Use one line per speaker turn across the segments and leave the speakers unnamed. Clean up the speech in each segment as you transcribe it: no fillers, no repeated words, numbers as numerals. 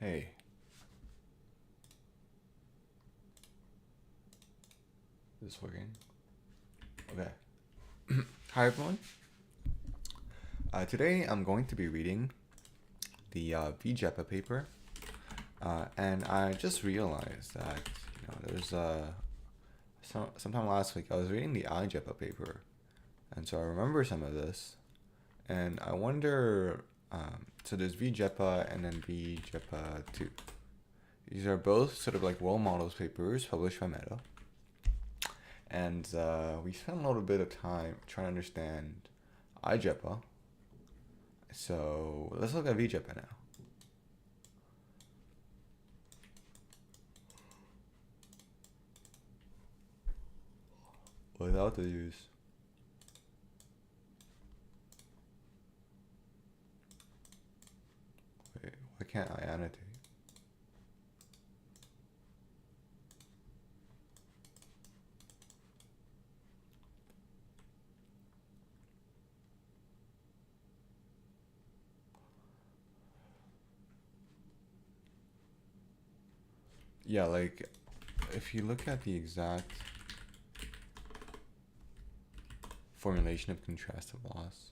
Hey, is this working? Okay. Hi everyone. Today I'm going to be reading the V-JEPA paper, and I just realized that there's sometime last week I was reading the I-JEPA paper, and so I remember some of this, and I wonder. So there's V-JEPA and then V-JEPA 2. These are both sort of like role models papers published by Meta. And we spent a little bit of time trying to understand I-JEPA. So let's look at V-JEPA now. Without the use. Wait, why can't I annotate? Yeah, like if you look at the exact formulation of contrastive loss,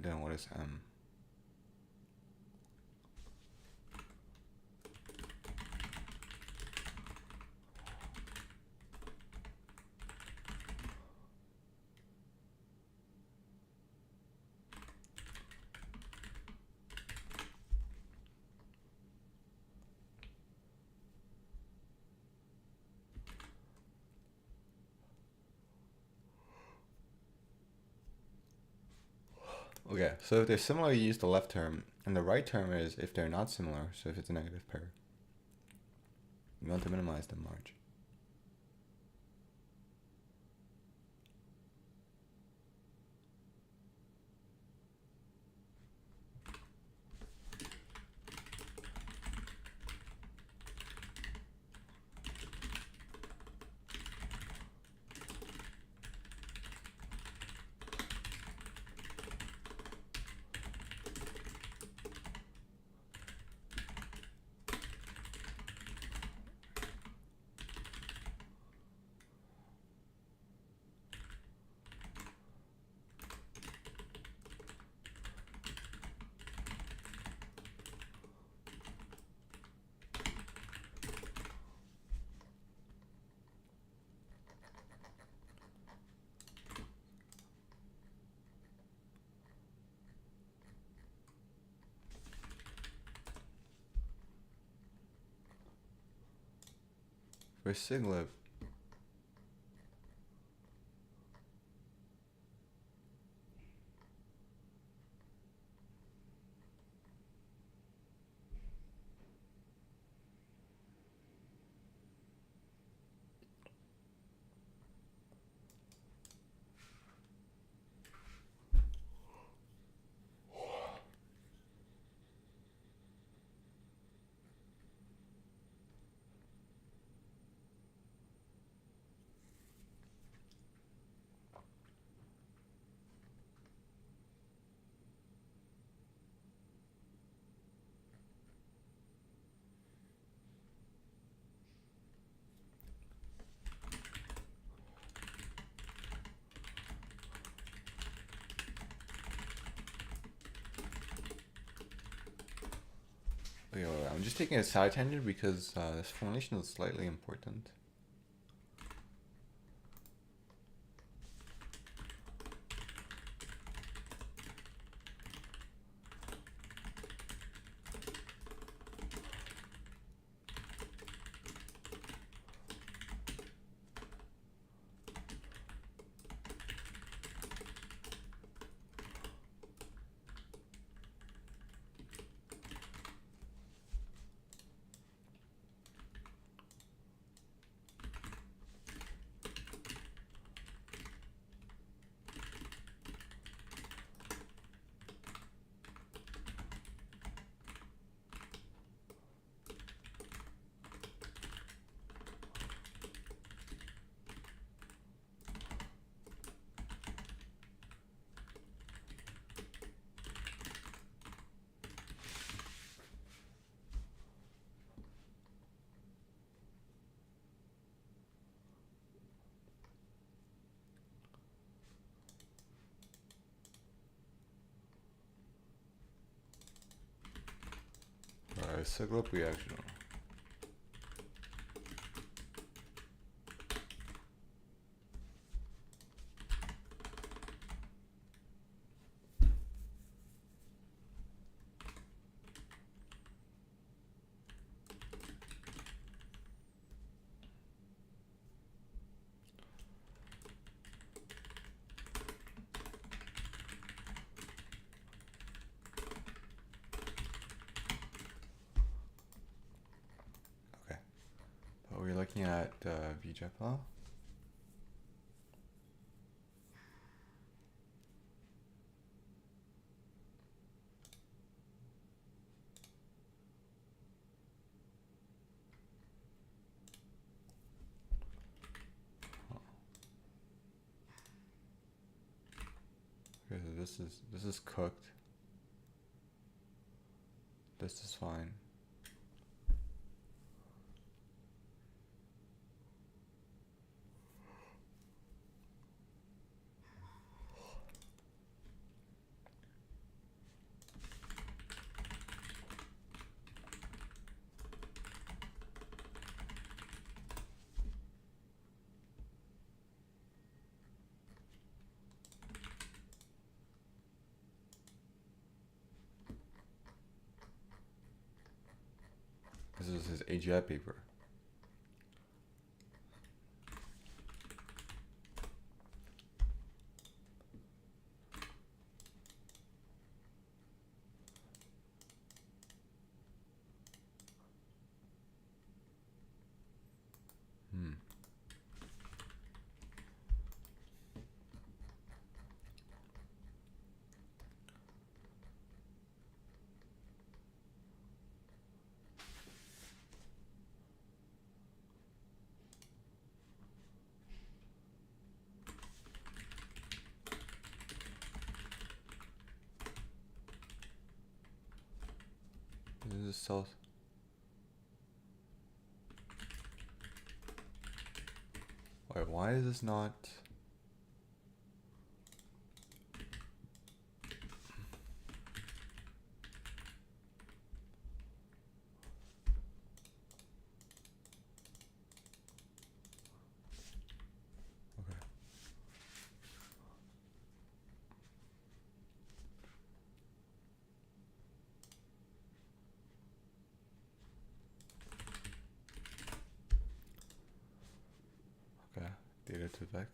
then what is M? Okay, so if they're similar, you use the left term, and the right term is if they're not similar, so if it's a negative pair. You want to minimize the margin. For siglib, wait, I'm just taking a side tangent because this formulation is slightly important. Alright, cycle up reaction. We're looking at V-JEPA. Okay, so this is cooked. This is fine. This is his AGI paper. This is so. Wait, why is this not? Okay. Okay, data to vec.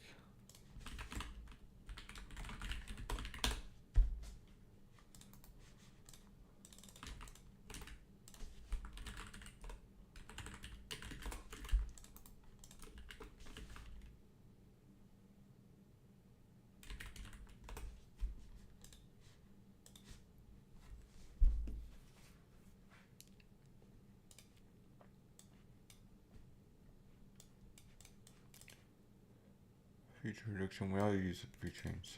Feature reduction, we all use pre-trains.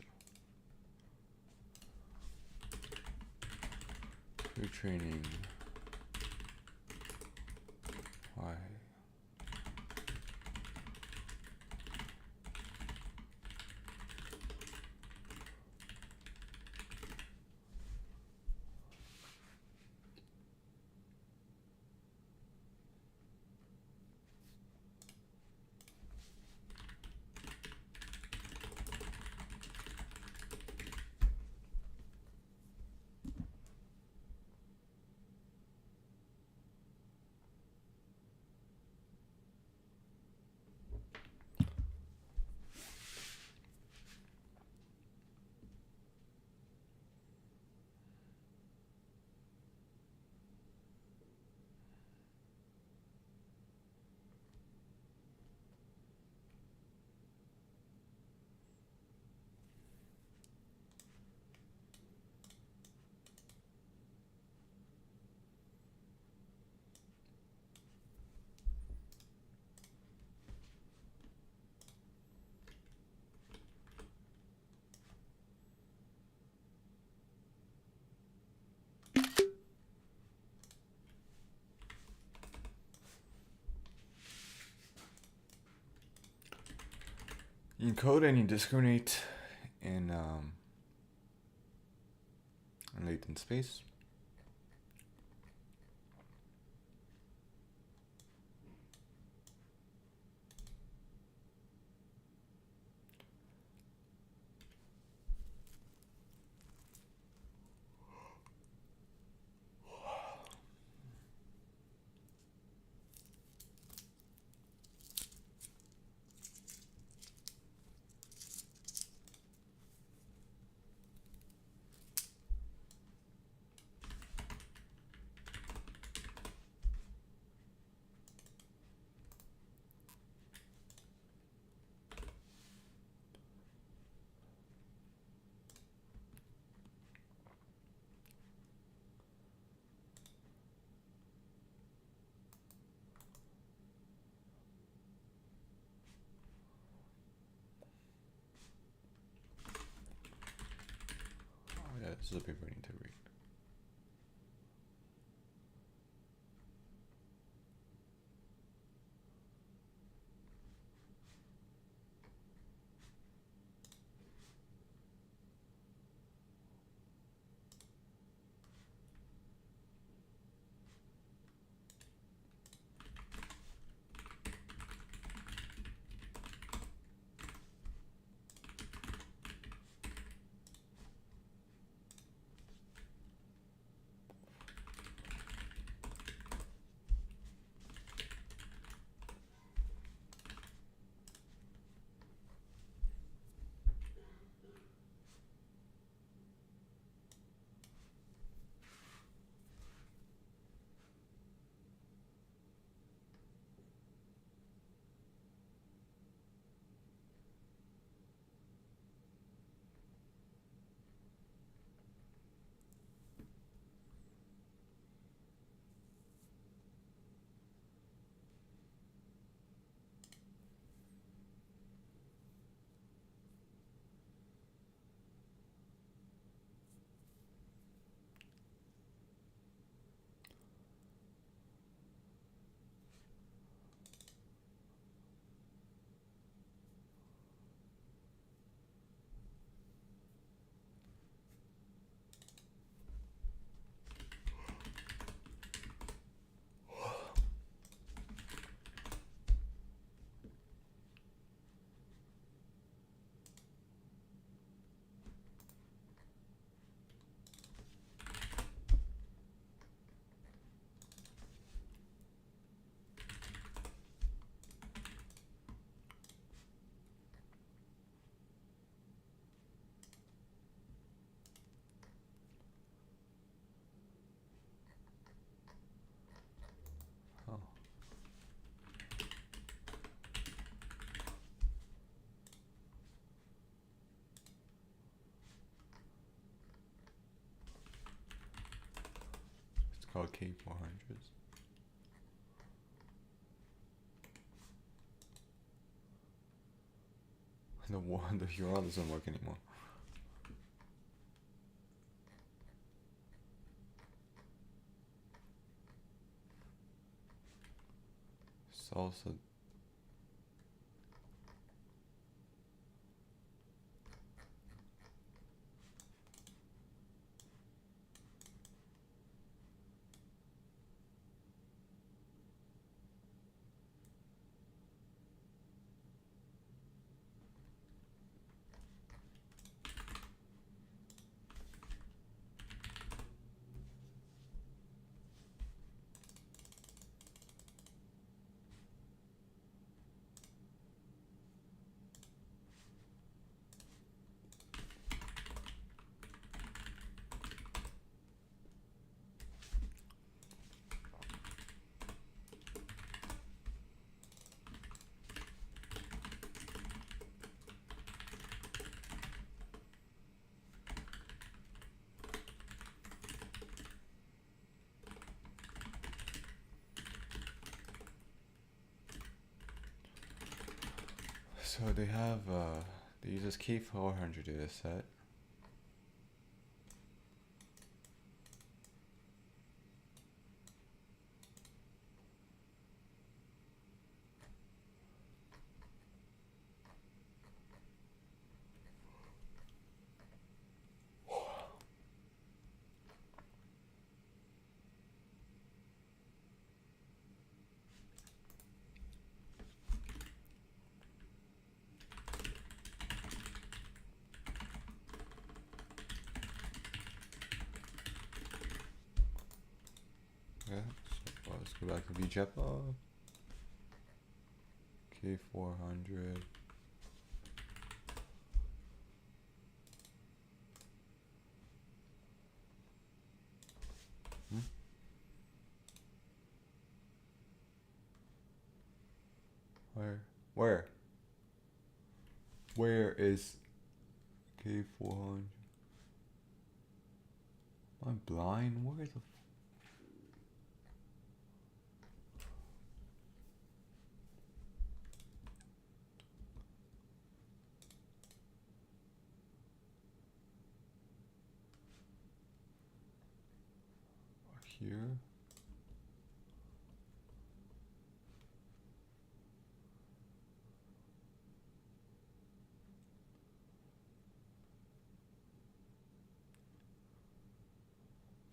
Pre-training. Why? You encode and you discriminate in latent space. Oh yeah, this is a paper I need to read. Oh. It's called K400s. The URL doesn't work anymore. Salsa. So they have they use this K400 data set. Okay, so let's go back to V-JEPA. K400. Where? Where is K400? Am I blind? Where the here?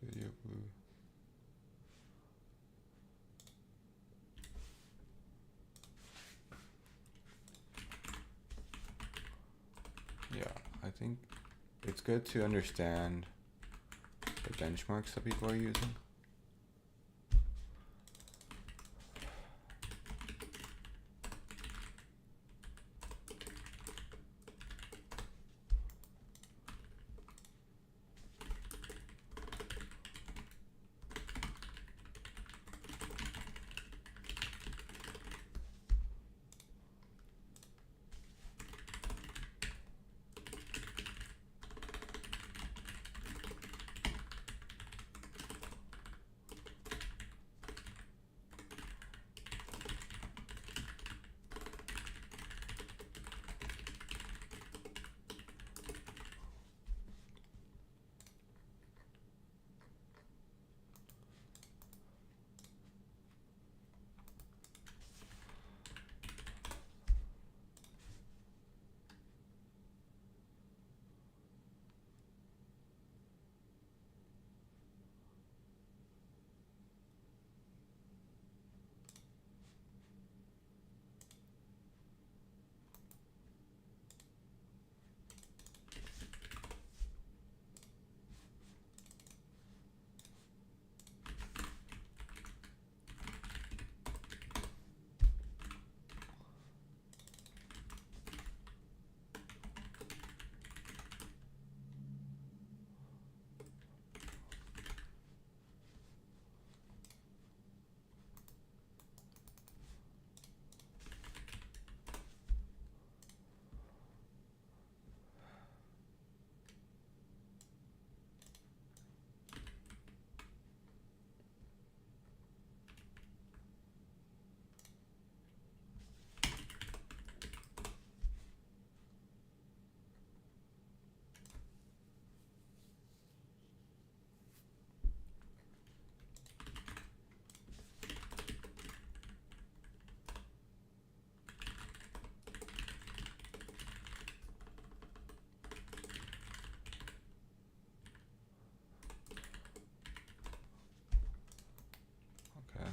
Video blue. Yeah, I think it's good to understand the benchmarks that people are using. Okay.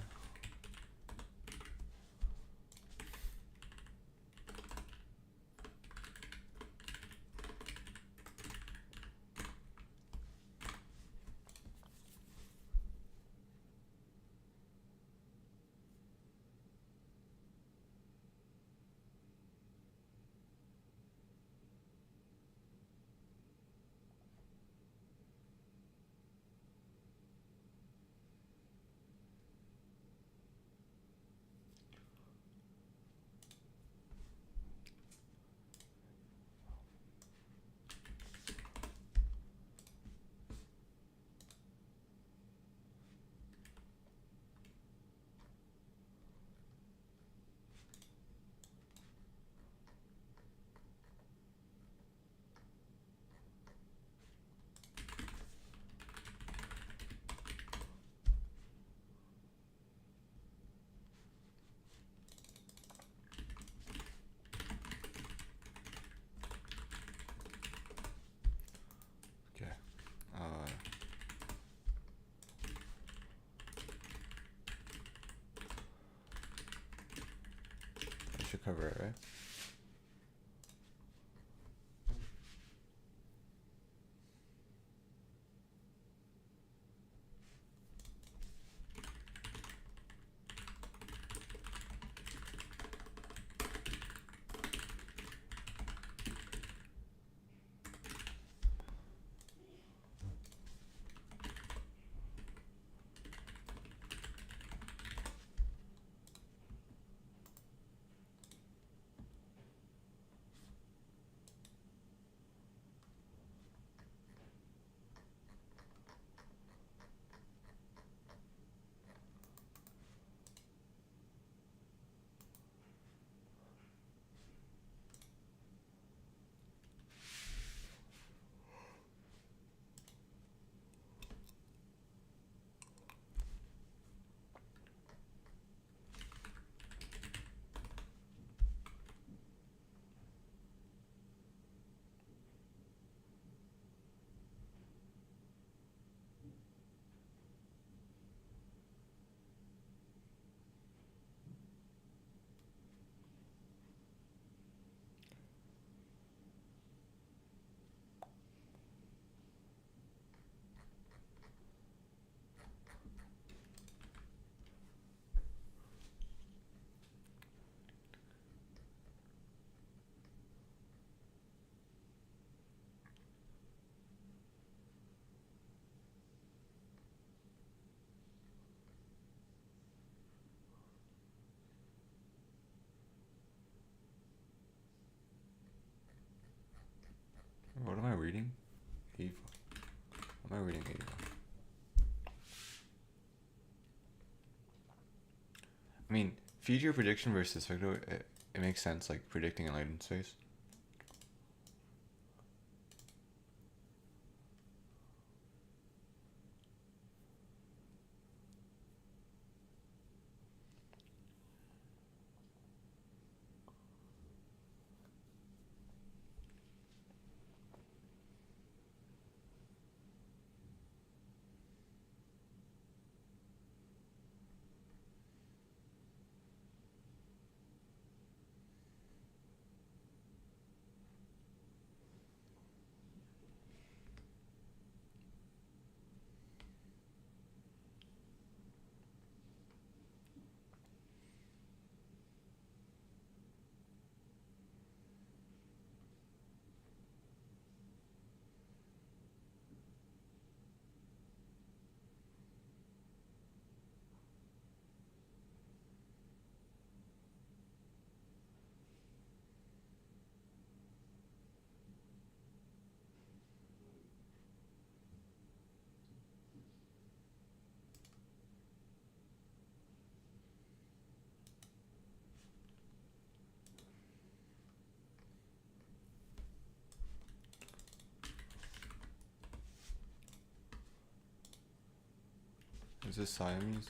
Okay. I should cover it, right? am I reading here? I mean, future prediction versus spectacle, it makes sense, like predicting a light in space. Is this Siamese?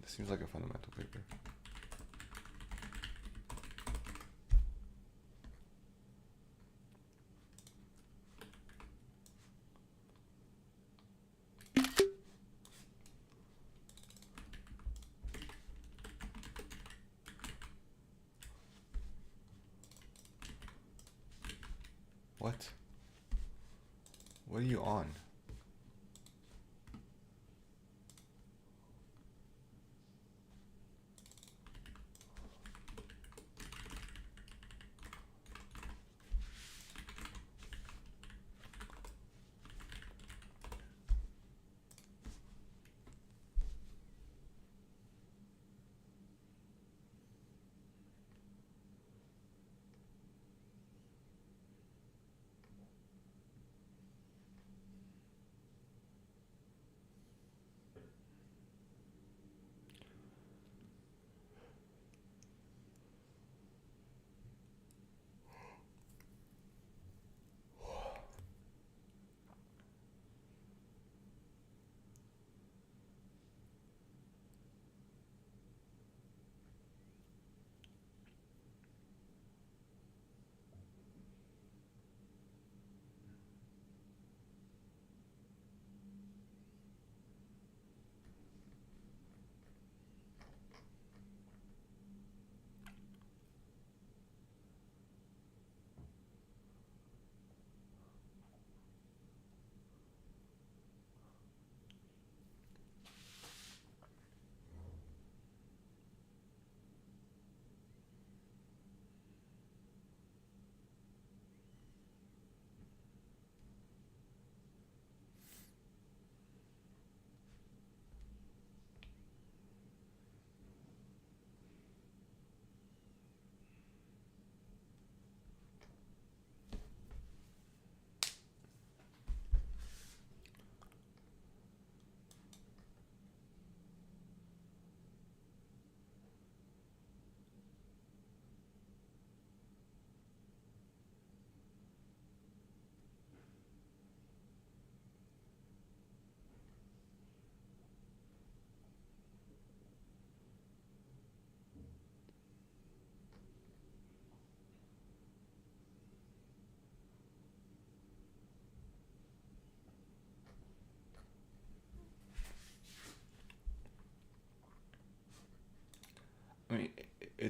This seems like a fundamental paper. What? What are you on?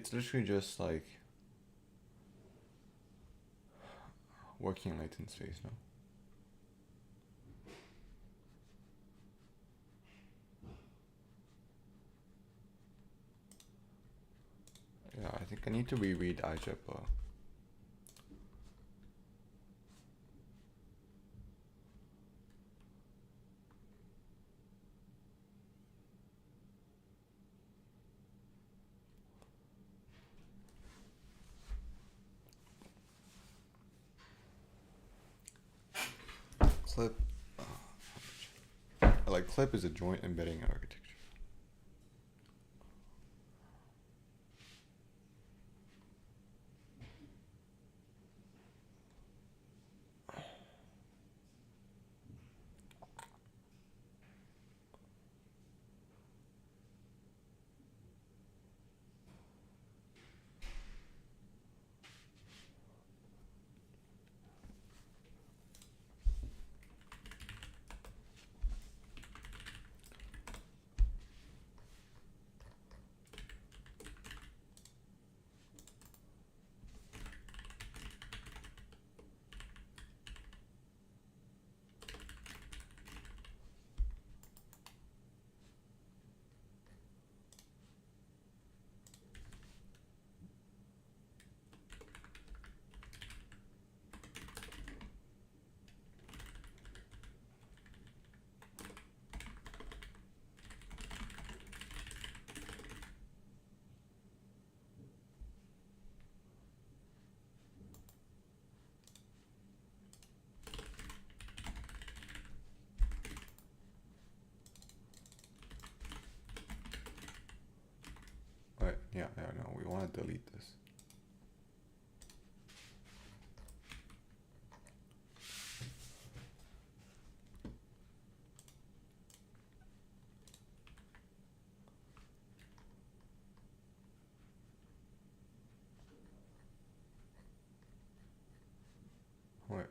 it's literally just like working latent space, no? Yeah, I think I need to reread I-JEPA. Clip. Like clip is a joint embedding architecture. Wait, yeah, no, we want to delete this. Wait.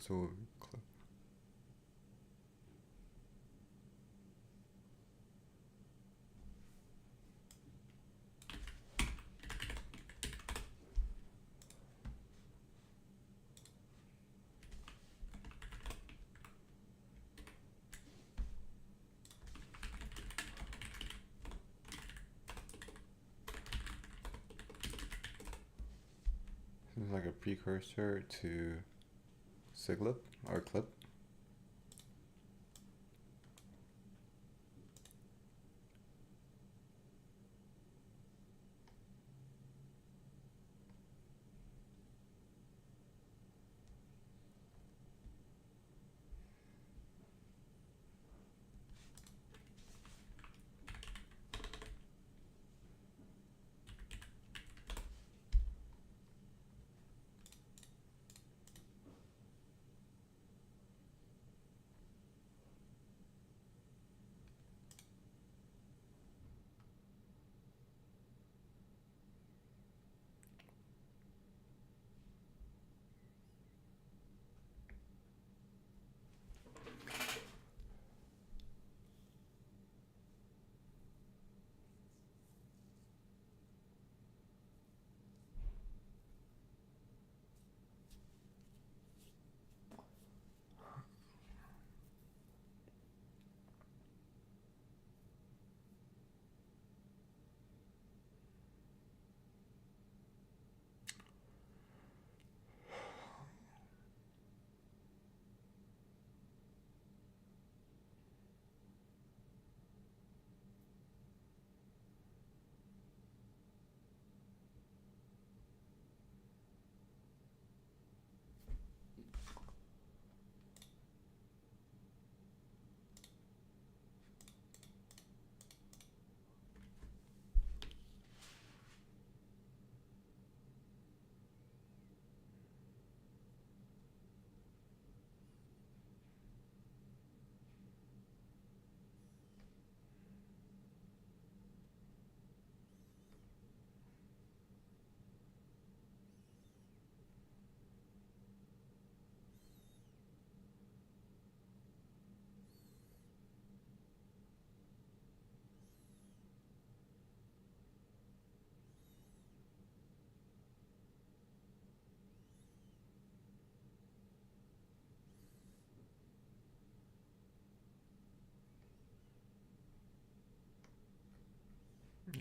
So clip. This is like a precursor to siglip or clip.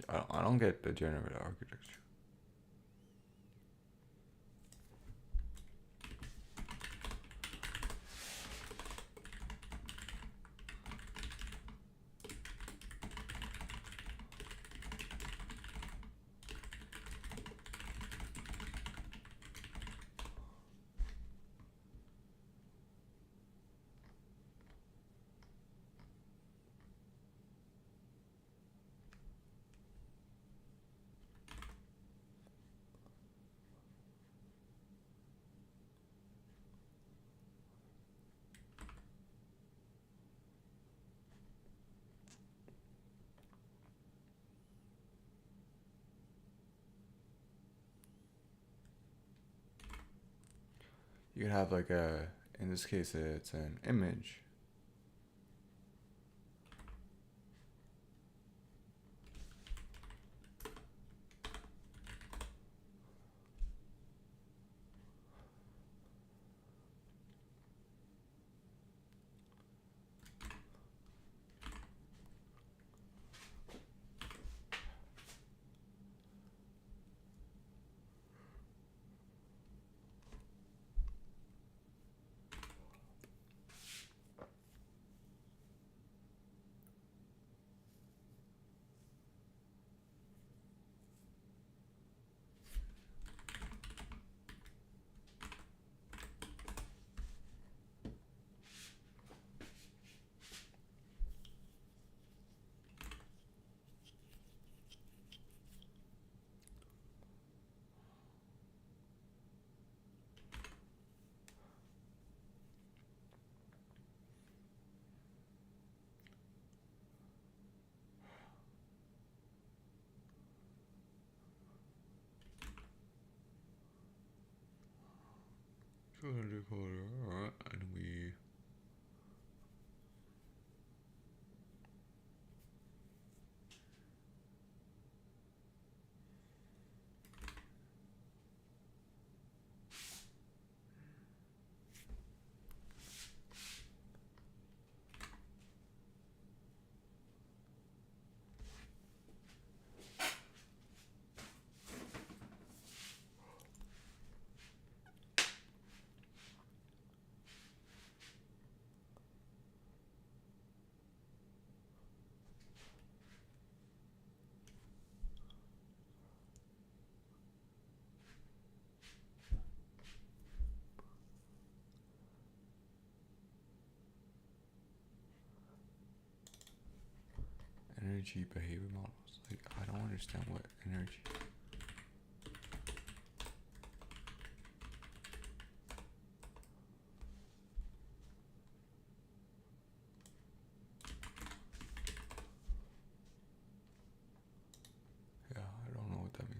I don't get the generated architecture. You could have like in this case, it's an image. And we energy behavior models. Like, I don't understand what energy. Yeah, I don't know what that means.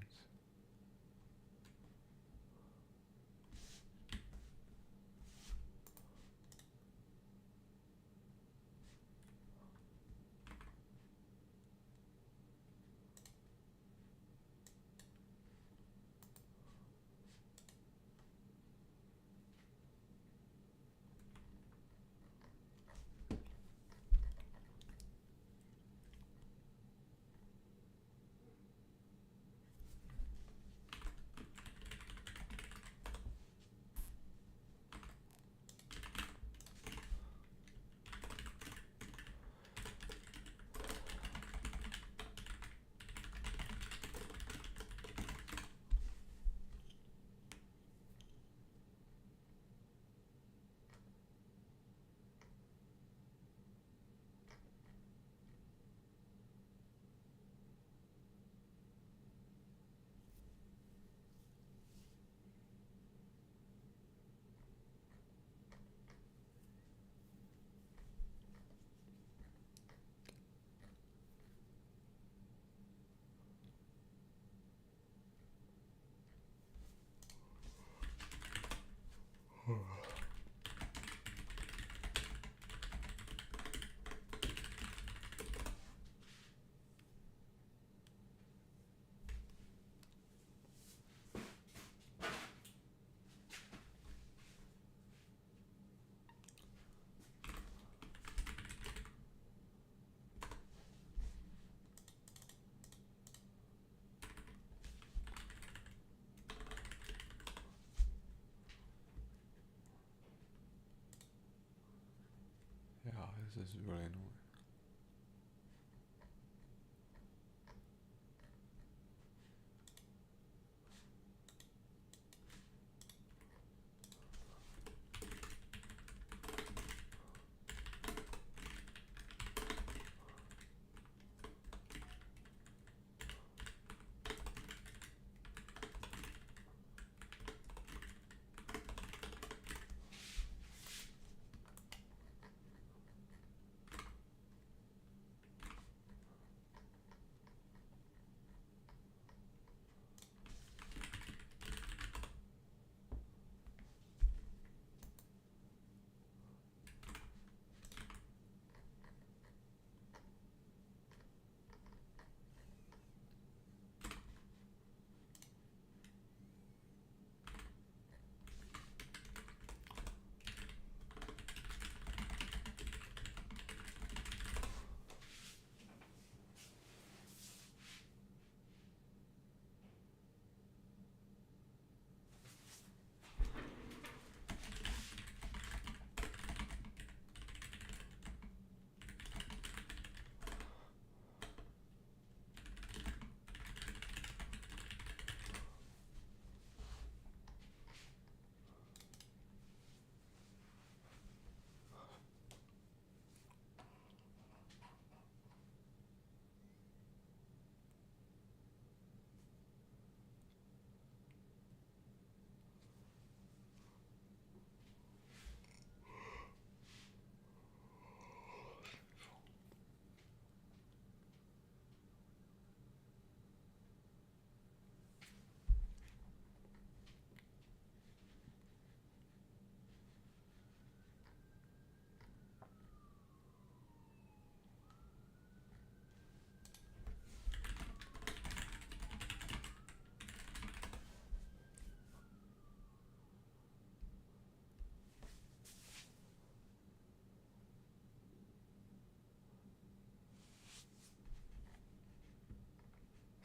This is really annoying.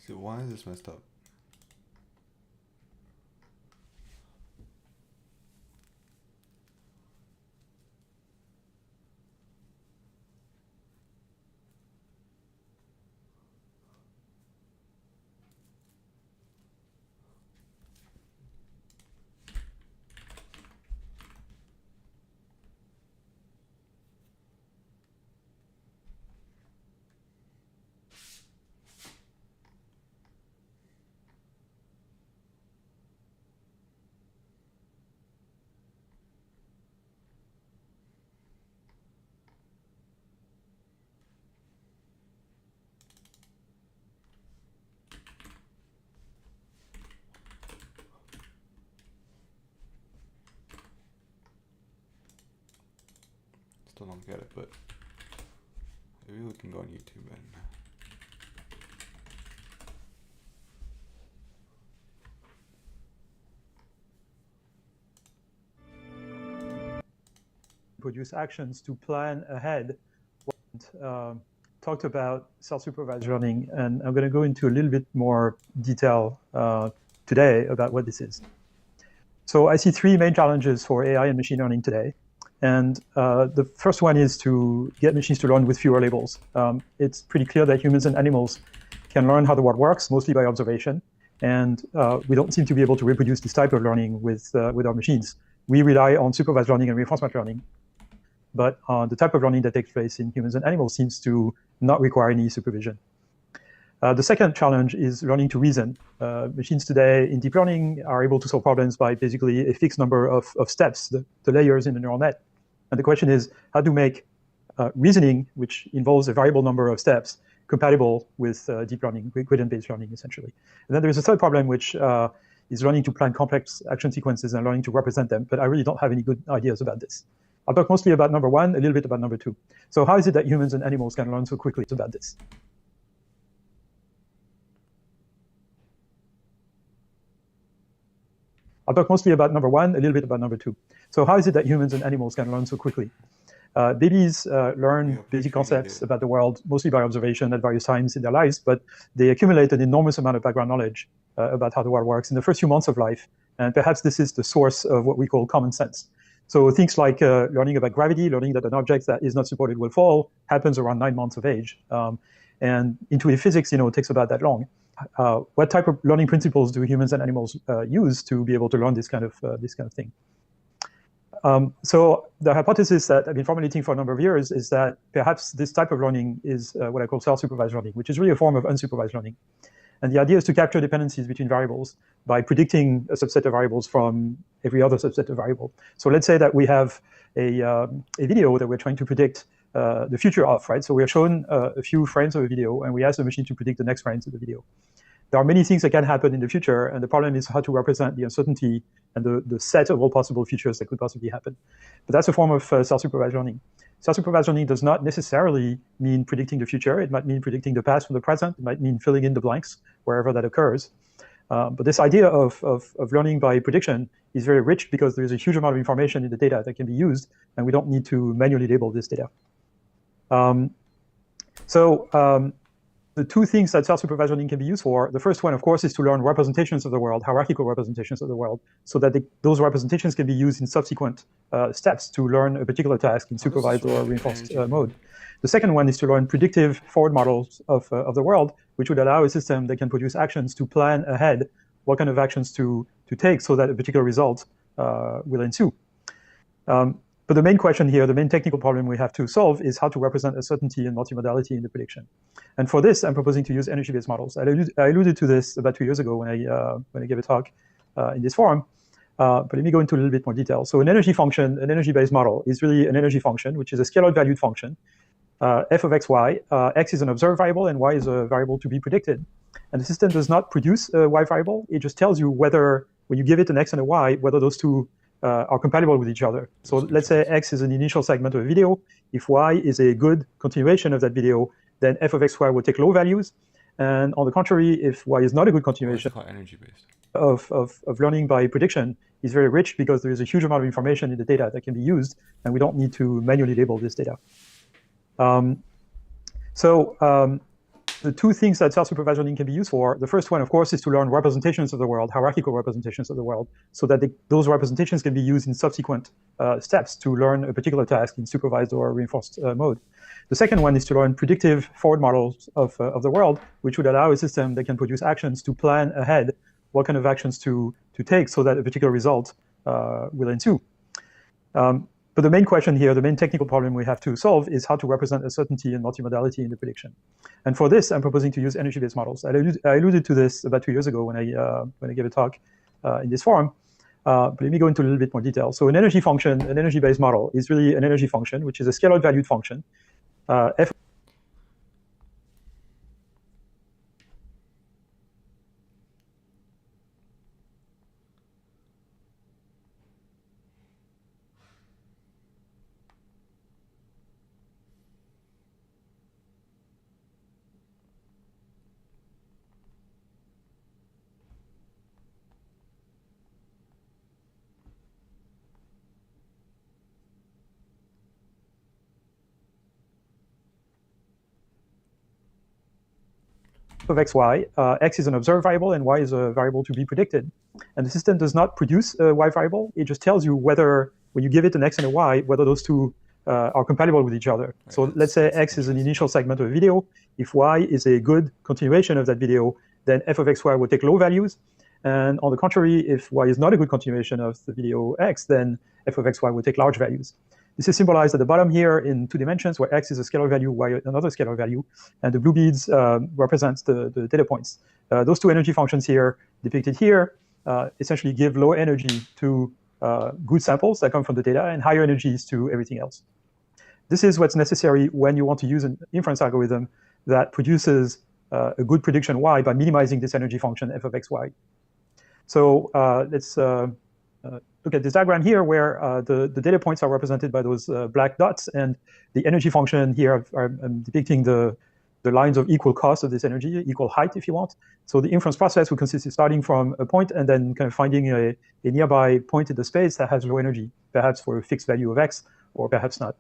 See, why is this messed up? Still don't get it, but maybe we can go on YouTube and
produce actions to plan ahead. Talked about self-supervised learning, and I'm going to go into a little bit more detail today about what this is. So I see three main challenges for AI and machine learning today. And the first one is to get machines to learn with fewer labels. It's pretty clear that humans and animals can learn how the world works, mostly by observation. And we don't seem to be able to reproduce this type of learning with our machines. We rely on supervised learning and reinforcement learning. But the type of learning that takes place in humans and animals seems to not require any supervision. The second challenge is learning to reason. Machines today in deep learning are able to solve problems by basically a fixed number of steps, the layers in the neural net. And the question is how to make reasoning, which involves a variable number of steps, compatible with deep learning, gradient-based learning, essentially. And then there's a third problem, which is learning to plan complex action sequences and learning to represent them. But I really don't have any good ideas about this. I'll talk mostly about number one, a little bit about number two. So how is it that humans and animals can learn so quickly about this? I'll talk mostly about number one, a little bit about number two. So how is it that humans and animals can learn so quickly? Babies learn basic concepts about the world, mostly by observation at various times in their lives, but they accumulate an enormous amount of background knowledge about how the world works in the first few months of life. And perhaps this is the source of what we call common sense. So things like learning about gravity, learning that an object that is not supported will fall, happens around 9 months of age. And intuitive physics, takes about that long. What type of learning principles do humans and animals use to be able to learn this kind of thing? So the hypothesis that I've been formulating for a number of years is that perhaps this type of learning is what I call self-supervised learning, which is really a form of unsupervised learning. And the idea is to capture dependencies between variables by predicting a subset of variables from every other subset of variable. So let's say that we have a video that we're trying to predict the future of, right? So we are shown a few frames of a video, and we ask the machine to predict the next frames of the video. There are many things that can happen in the future, and the problem is how to represent the uncertainty and the set of all possible futures that could possibly happen. But that's a form of self-supervised learning. Self-supervised learning does not necessarily mean predicting the future. It might mean predicting the past from the present. It might mean filling in the blanks wherever that occurs. But this idea of learning by prediction is very rich because there's a huge amount of information in the data that can be used, and we don't need to manually label this data. The two things that self-supervised learning can be used for, the first one, of course, is to learn representations of the world, hierarchical representations of the world, so that those representations can be used in subsequent steps to learn a particular task in supervised or reinforced mode. The second one is to learn predictive forward models of the world, which would allow a system that can produce actions to plan ahead what kind of actions to take so that a particular result will ensue. But the main question here, the main technical problem we have to solve is how to represent uncertainty and multimodality in the prediction. And for this, I'm proposing to use energy-based models. I alluded to this about 2 years ago when I gave a talk in this forum. But let me go into a little bit more detail. So an energy function, an energy-based model, is really an energy function, which is a scalar-valued function, f of x, y. X is an observed variable, and y is a variable to be predicted. And the system does not produce a y variable. It just tells you whether, when you give it an x and a y, whether those two are compatible with each other. So let's say x is an initial segment of a video. If y is a good continuation of that video, then f of x, y will take low values. And on the contrary, if y is not a good continuation of learning by prediction, is very rich because there is a huge amount of information in the data that can be used, and we don't need to manually label this data. The two things that self-supervised learning can be used for, the first one, of course, is to learn representations of the world, hierarchical representations of the world, so that those representations can be used in subsequent steps to learn a particular task in supervised or reinforced mode. The second one is to learn predictive forward models of the world, which would allow a system that can produce actions to plan ahead what kind of actions to take so that a particular result will ensue. But the main question here, the main technical problem we have to solve is how to represent uncertainty and multimodality in the prediction. And for this, I'm proposing to use energy-based models. I alluded to this about 2 years ago when I gave a talk in this forum. But let me go into a little bit more detail. So an energy function, an energy-based model, is really an energy function, which is a scalar-valued function. F of x, y. X is an observed variable, and y is a variable to be predicted. And the system does not produce a y variable. It just tells you whether, when you give it an x and a y, whether those two are compatible with each other. Right. So let's say x is an initial segment of a video. If y is a good continuation of that video, then f of x, y will take low values. And on the contrary, if y is not a good continuation of the video x, then f of x, y will take large values. This is symbolized at the bottom here in 2 dimensions, where x is a scalar value, y another scalar value, and the blue beads represents the data points. Those two energy functions here, depicted here, essentially give low energy to good samples that come from the data and higher energies to everything else. This is what's necessary when you want to use an inference algorithm that produces a good prediction y by minimizing this energy function f of x, y. So let's look at this diagram here where the data points are represented by those black dots, and the energy function here, I'm depicting the lines of equal cost of this energy, equal height if you want. So the inference process would consist of starting from a point and then kind of finding a nearby point in the space that has low energy, perhaps for a fixed value of x, or perhaps not.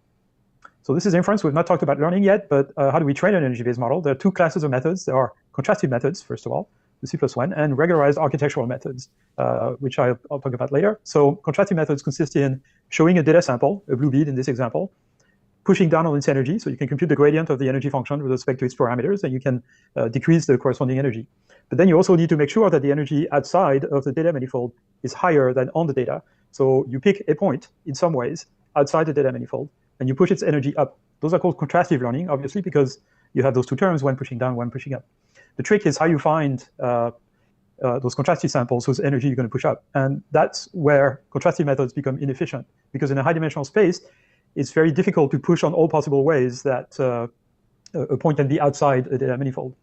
So this is inference. We've not talked about learning yet, but how do we train an energy-based model? There are 2 classes of methods. There are contrastive methods, first of all. the C++, and regularized architectural methods, which I'll talk about later. So contrastive methods consist in showing a data sample, a blue bead in this example, pushing down on its energy, so you can compute the gradient of the energy function with respect to its parameters, and you can decrease the corresponding energy. But then you also need to make sure that the energy outside of the data manifold is higher than on the data. So you pick a point in some ways outside the data manifold, and you push its energy up. Those are called contrastive learning, obviously, because you have those two terms, one pushing down, one pushing up. The trick is how you find those contrastive samples whose energy you're going to push up. And that's where contrastive methods become inefficient, because in a high-dimensional space, it's very difficult to push on all possible ways that a point can be outside a data manifold.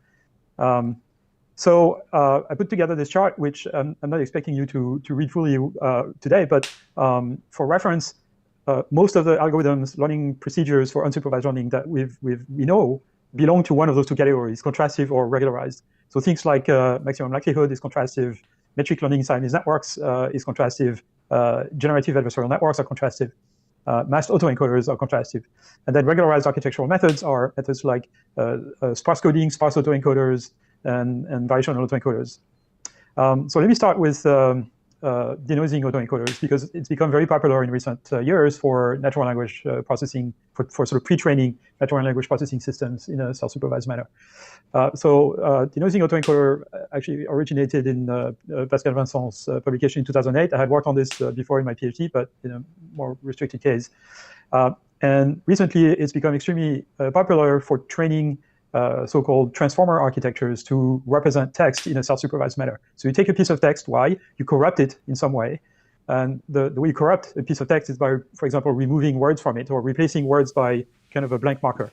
So I put together this chart, which I'm not expecting you to read fully today, but for reference, most of the algorithms, learning procedures for unsupervised learning that we know belong to one of those two categories, contrastive or regularized. So things like maximum likelihood is contrastive, metric learning inside these networks is contrastive, generative adversarial networks are contrastive, masked autoencoders are contrastive. And then regularized architectural methods are methods like sparse coding, sparse autoencoders, and variational autoencoders. So let me start with denoising autoencoders, because it's become very popular in recent years for natural language processing, for sort of pre-training natural language processing systems in a self-supervised manner. So denoising autoencoder actually originated in Pascal Vincent's publication in 2008. I had worked on this before in my PhD, but in a more restricted case. And recently, it's become extremely popular for training so-called transformer architectures to represent text in a self-supervised manner. So you take a piece of text, Y, you corrupt it in some way, and the way you corrupt a piece of text is by, for example, removing words from it or replacing words by kind of a blank marker.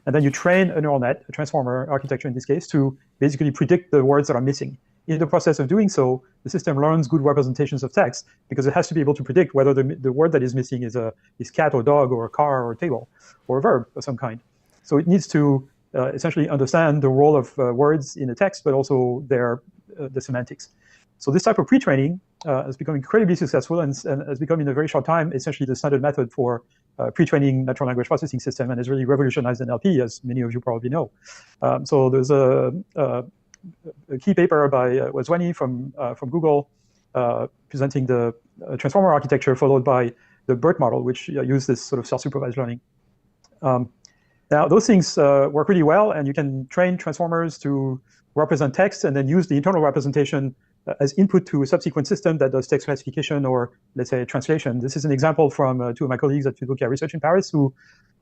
And then you train a neural net, a transformer architecture in this case, to basically predict the words that are missing. In the process of doing so, the system learns good representations of text because it has to be able to predict whether the word that is missing is cat or dog or car or table or a verb of some kind. So it needs to essentially understand the role of words in a text, but also the semantics. So this type of pre-training has become incredibly successful and has become in a very short time essentially the standard method for pre-training natural language processing system, and has really revolutionized NLP, as many of you probably know. So there's a key paper by Wazwani from Google presenting the transformer architecture, followed by the BERT model, which used this sort of self-supervised learning. Now, those things work really well, and you can train transformers to represent text and then use the internal representation as input to a subsequent system that does text classification or, let's say, translation. This is an example from two of my colleagues at Philosophia Research in Paris who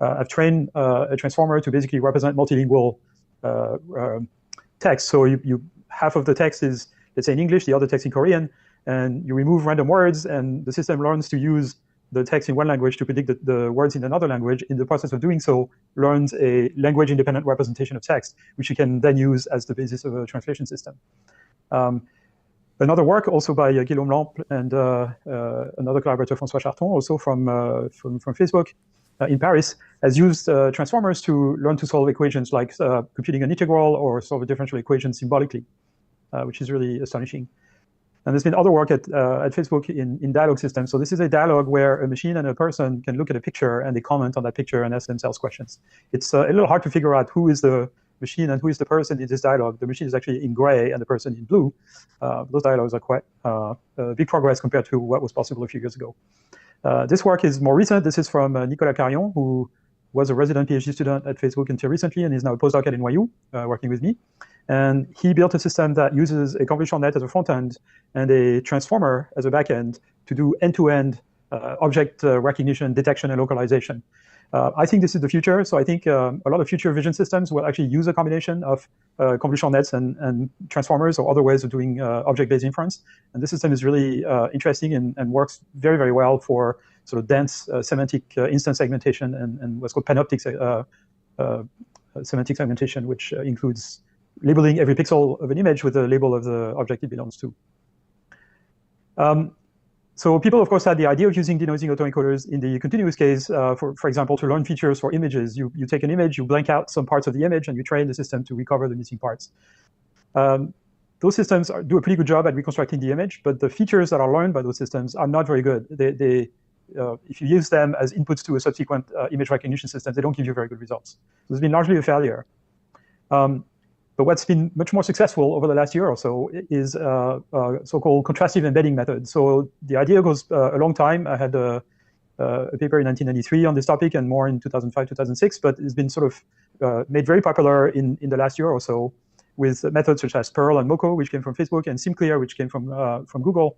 have trained a transformer to basically represent multilingual text. So half of the text is, let's say, in English, the other text in Korean, and you remove random words, and the system learns to use the text in one language to predict the words in another language. In the process of doing so, learns a language-independent representation of text, which you can then use as the basis of a translation system. Another work also by Guillaume Lample and another collaborator, François Charton, also from Facebook in Paris, has used transformers to learn to solve equations like computing an integral or solve a differential equation symbolically, which is really astonishing. And there's been other work at Facebook in dialogue systems. So this is a dialogue where a machine and a person can look at a picture and they comment on that picture and ask themselves questions. It's a little hard to figure out who is the machine and who is the person in this dialogue. The machine is actually in gray and the person in blue. Those dialogues are quite big progress compared to what was possible a few years ago. This work is more recent. This is from Nicolas Carion, who was a resident PhD student at Facebook until recently and is now a postdoc at NYU working with me. And he built a system that uses a convolutional net as a front end and a transformer as a back end to do end-to-end object recognition, detection, and localization. I think this is the future. So I think a lot of future vision systems will actually use a combination of convolutional nets and transformers or other ways of doing object-based inference. And this system is really interesting and works very, very well for sort of dense semantic instance segmentation and what's called panoptic semantic segmentation, which includes labeling every pixel of an image with the label of the object it belongs to. So people, of course, had the idea of using denoising autoencoders in the continuous case, for example, to learn features for images. You take an image, you blank out some parts of the image, and you train the system to recover the missing parts. Those systems do a pretty good job at reconstructing the image, but the features that are learned by those systems are not very good. If you use them as inputs to a subsequent image recognition system, they don't give you very good results. So it's been largely a failure. But what's been much more successful over the last year or so is so-called contrastive embedding method. So the idea goes a long time. I had a paper in 1993 on this topic and more in 2005, 2006, but it's been sort of made very popular in the last year or so with methods such as Perl and Moco, which came from Facebook, and SimClear, which came from Google.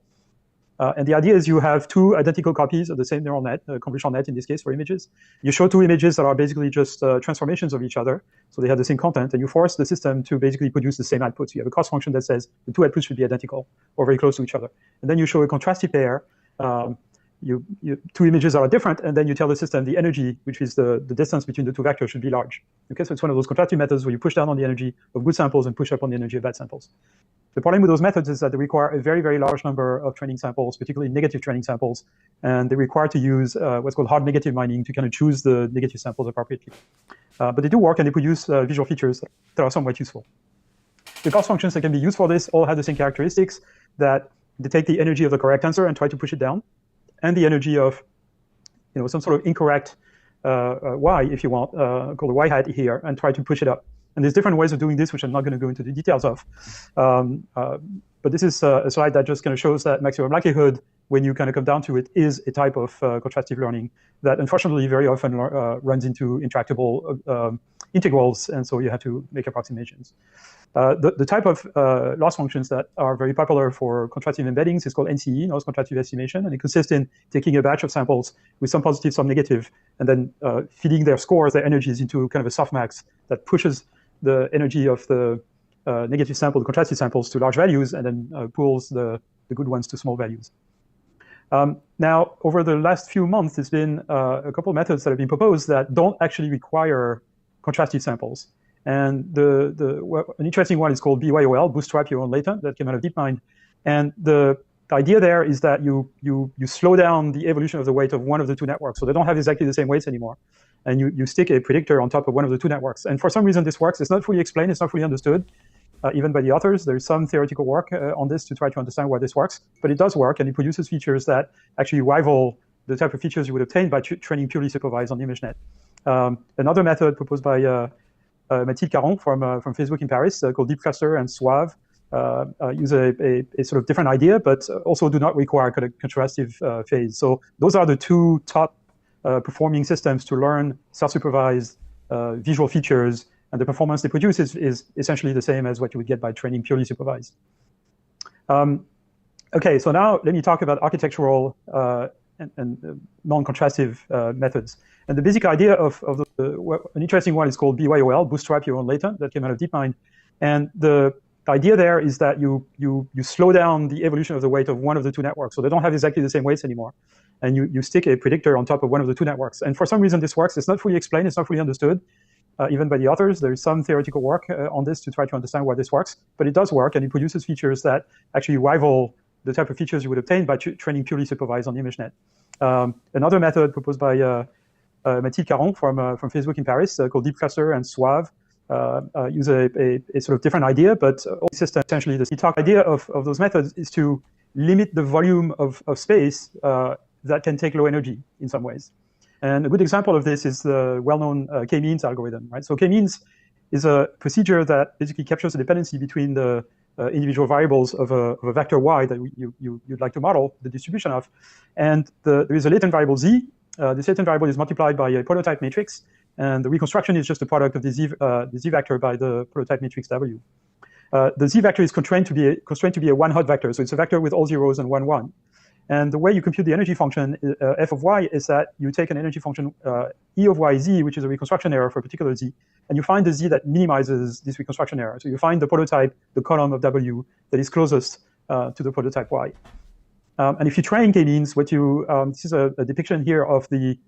And the idea is you have two identical copies of the same neural net, convolutional net in this case for images. You show two images that are basically just transformations of each other, so they have the same content, and you force the system to basically produce the same outputs. You have a cost function that says the two outputs should be identical or very close to each other. And then you show a contrastive pair. Two images that are different, and then you tell the system the energy, which is the distance between the two vectors, should be large. Okay, so it's one of those contrastive methods where you push down on the energy of good samples and push up on the energy of bad samples. The problem with those methods is that they require a very, very large number of training samples, particularly negative training samples, and they require to use what's called hard negative mining to kind of choose the negative samples appropriately. But they do work, and they produce visual features that are somewhat useful. The cost functions that can be used for this all have the same characteristics, that they take the energy of the correct answer and try to push it down, and the energy of some sort of incorrect y, if you want, called a y hat here, and try to push it up. And there's different ways of doing this, which I'm not going to go into the details of. But this is a slide that just kind of shows that maximum likelihood, when you kind of come down to it, is a type of contrastive learning that unfortunately very often runs into intractable integrals, and so you have to make approximations. The type of loss functions that are very popular for contrastive embeddings is called NCE, noise contrastive estimation, and it consists in taking a batch of samples with some positive, some negative, and then feeding their scores, their energies, into kind of a softmax that pushes the energy of the negative sample, the contrastive samples, to large values, and then pulls the good ones to small values. Now, over the last few months, there's been a couple of methods that have been proposed that don't actually require contrastive samples. And an interesting one is called BYOL, Bootstrap Your Own Latent, that came out of DeepMind. And the idea there is that you slow down the evolution of the weight of one of the two networks, so they don't have exactly the same weights anymore. And you stick a predictor on top of one of the two networks. And for some reason, this works. It's not fully explained. It's not fully understood, even by the authors. There's some theoretical work on this to try to understand why this works. But it does work, and it produces features that actually rival the type of features you would obtain by training purely supervised on ImageNet. Another method proposed by Mathilde Caron from Facebook in Paris, called Deep Cluster and Suave, use a sort of different idea, but also do not require kind of contrastive phase. So those are the two top performing systems to learn self-supervised visual features, and the performance they produce is essentially the same as what you would get by training purely supervised. Okay, so now let me talk about architectural and non-contrastive methods. And the basic idea of an interesting one is called BYOL, Bootstrap Your Own Latent, that came out of DeepMind. And the idea there is that you slow down the evolution of the weight of one of the two networks, so they don't have exactly the same weights anymore. And you stick a predictor on top of one of the two networks. And for some reason, this works. It's not fully explained. It's not fully understood, even by the authors. There's some theoretical work on this to try to understand why this works. But it does work, and it produces features that actually rival the type of features you would obtain by training purely supervised on ImageNet. Another method proposed by Mathilde Caron from Facebook in Paris, called Deep Cluster and Suave, use a sort of different idea, but system essentially the idea of those methods is to limit the volume of space that can take low energy in some ways. And a good example of this is the well-known k-means algorithm, right? So k-means is a procedure that basically captures the dependency between the individual variables of a vector y that you'd like to model the distribution of. And there is a latent variable z. This latent variable is multiplied by a prototype matrix, and the reconstruction is just the product of the z vector by the prototype matrix w. The z vector is constrained to be a one-hot vector, so it's a vector with all zeros and 1, 1. And the way you compute the energy function, f of y, is that you take an energy function, e of y z, which is a reconstruction error for a particular z, and you find the z that minimizes this reconstruction error. So you find the prototype, the column of w, that is closest to the prototype y. And if you train k-means, this is a depiction here of the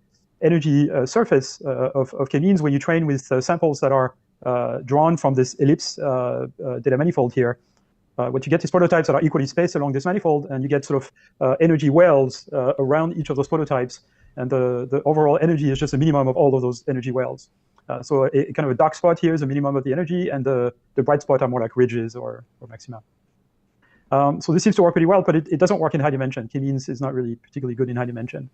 energy surface of k-means when you train with samples that are drawn from this ellipse data manifold here. What you get is prototypes that are equally spaced along this manifold, and you get sort of energy wells around each of those prototypes, and the overall energy is just a minimum of all of those energy wells. So a kind of a dark spot here is a minimum of the energy, and the bright spot are more like ridges or maxima. So this seems to work pretty well, but it doesn't work in high dimension. K-means is not really particularly good in high dimension.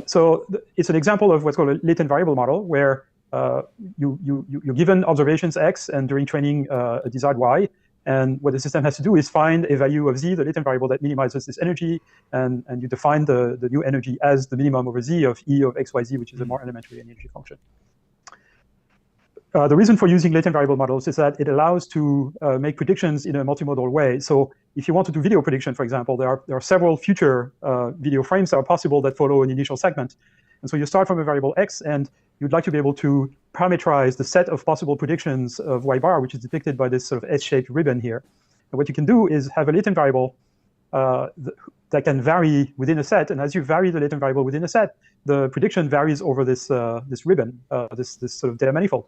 So it's an example of what's called a latent variable model, where you're given observations X, and during training a desired Y. And what the system has to do is find a value of Z, the latent variable that minimizes this energy, and you define the new energy as the minimum over Z of E of XYZ, which is a more elementary energy function. The reason for using latent variable models is that it allows to make predictions in a multimodal way. So if you want to do video prediction, for example, there are several future video frames that are possible that follow an initial segment. And so you start from a variable X, and you'd like to be able to parameterize the set of possible predictions of Y bar, which is depicted by this sort of S-shaped ribbon here. And what you can do is have a latent variable that can vary within a set. And as you vary the latent variable within a set, the prediction varies over this ribbon, this sort of data manifold.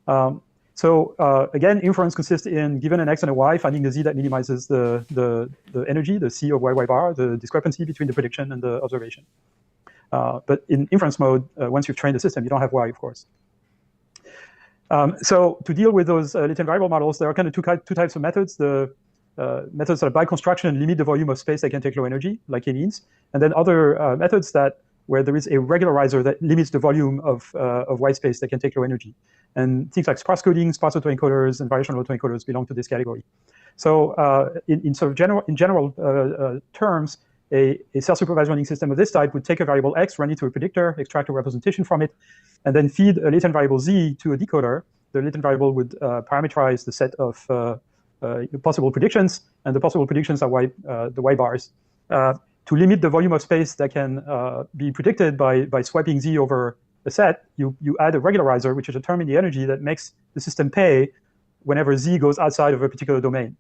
Again, inference consists in, given an X and a Y, finding the Z that minimizes the energy, the C of Y bar, the discrepancy between the prediction and the observation. But in inference mode, once you've trained the system, you don't have Y, of course. So to deal with those latent variable models, there are kind of two types of methods. The methods that by construction limit the volume of space that can take low energy, like k-means, and then other methods where there is a regularizer that limits the volume of white space that can take low energy. And things like sparse coding, sparse autoencoders, and variational autoencoders belong to this category. So in general terms, a self-supervised learning system of this type would take a variable X, run it through a predictor, extract a representation from it, and then feed a latent variable Z to a decoder. The latent variable would parameterize the set of possible predictions, and the possible predictions are the Y bars. To limit the volume of space that can be predicted by swiping Z over a set, you add a regularizer, which is a term in the energy that makes the system pay whenever Z goes outside of a particular domain.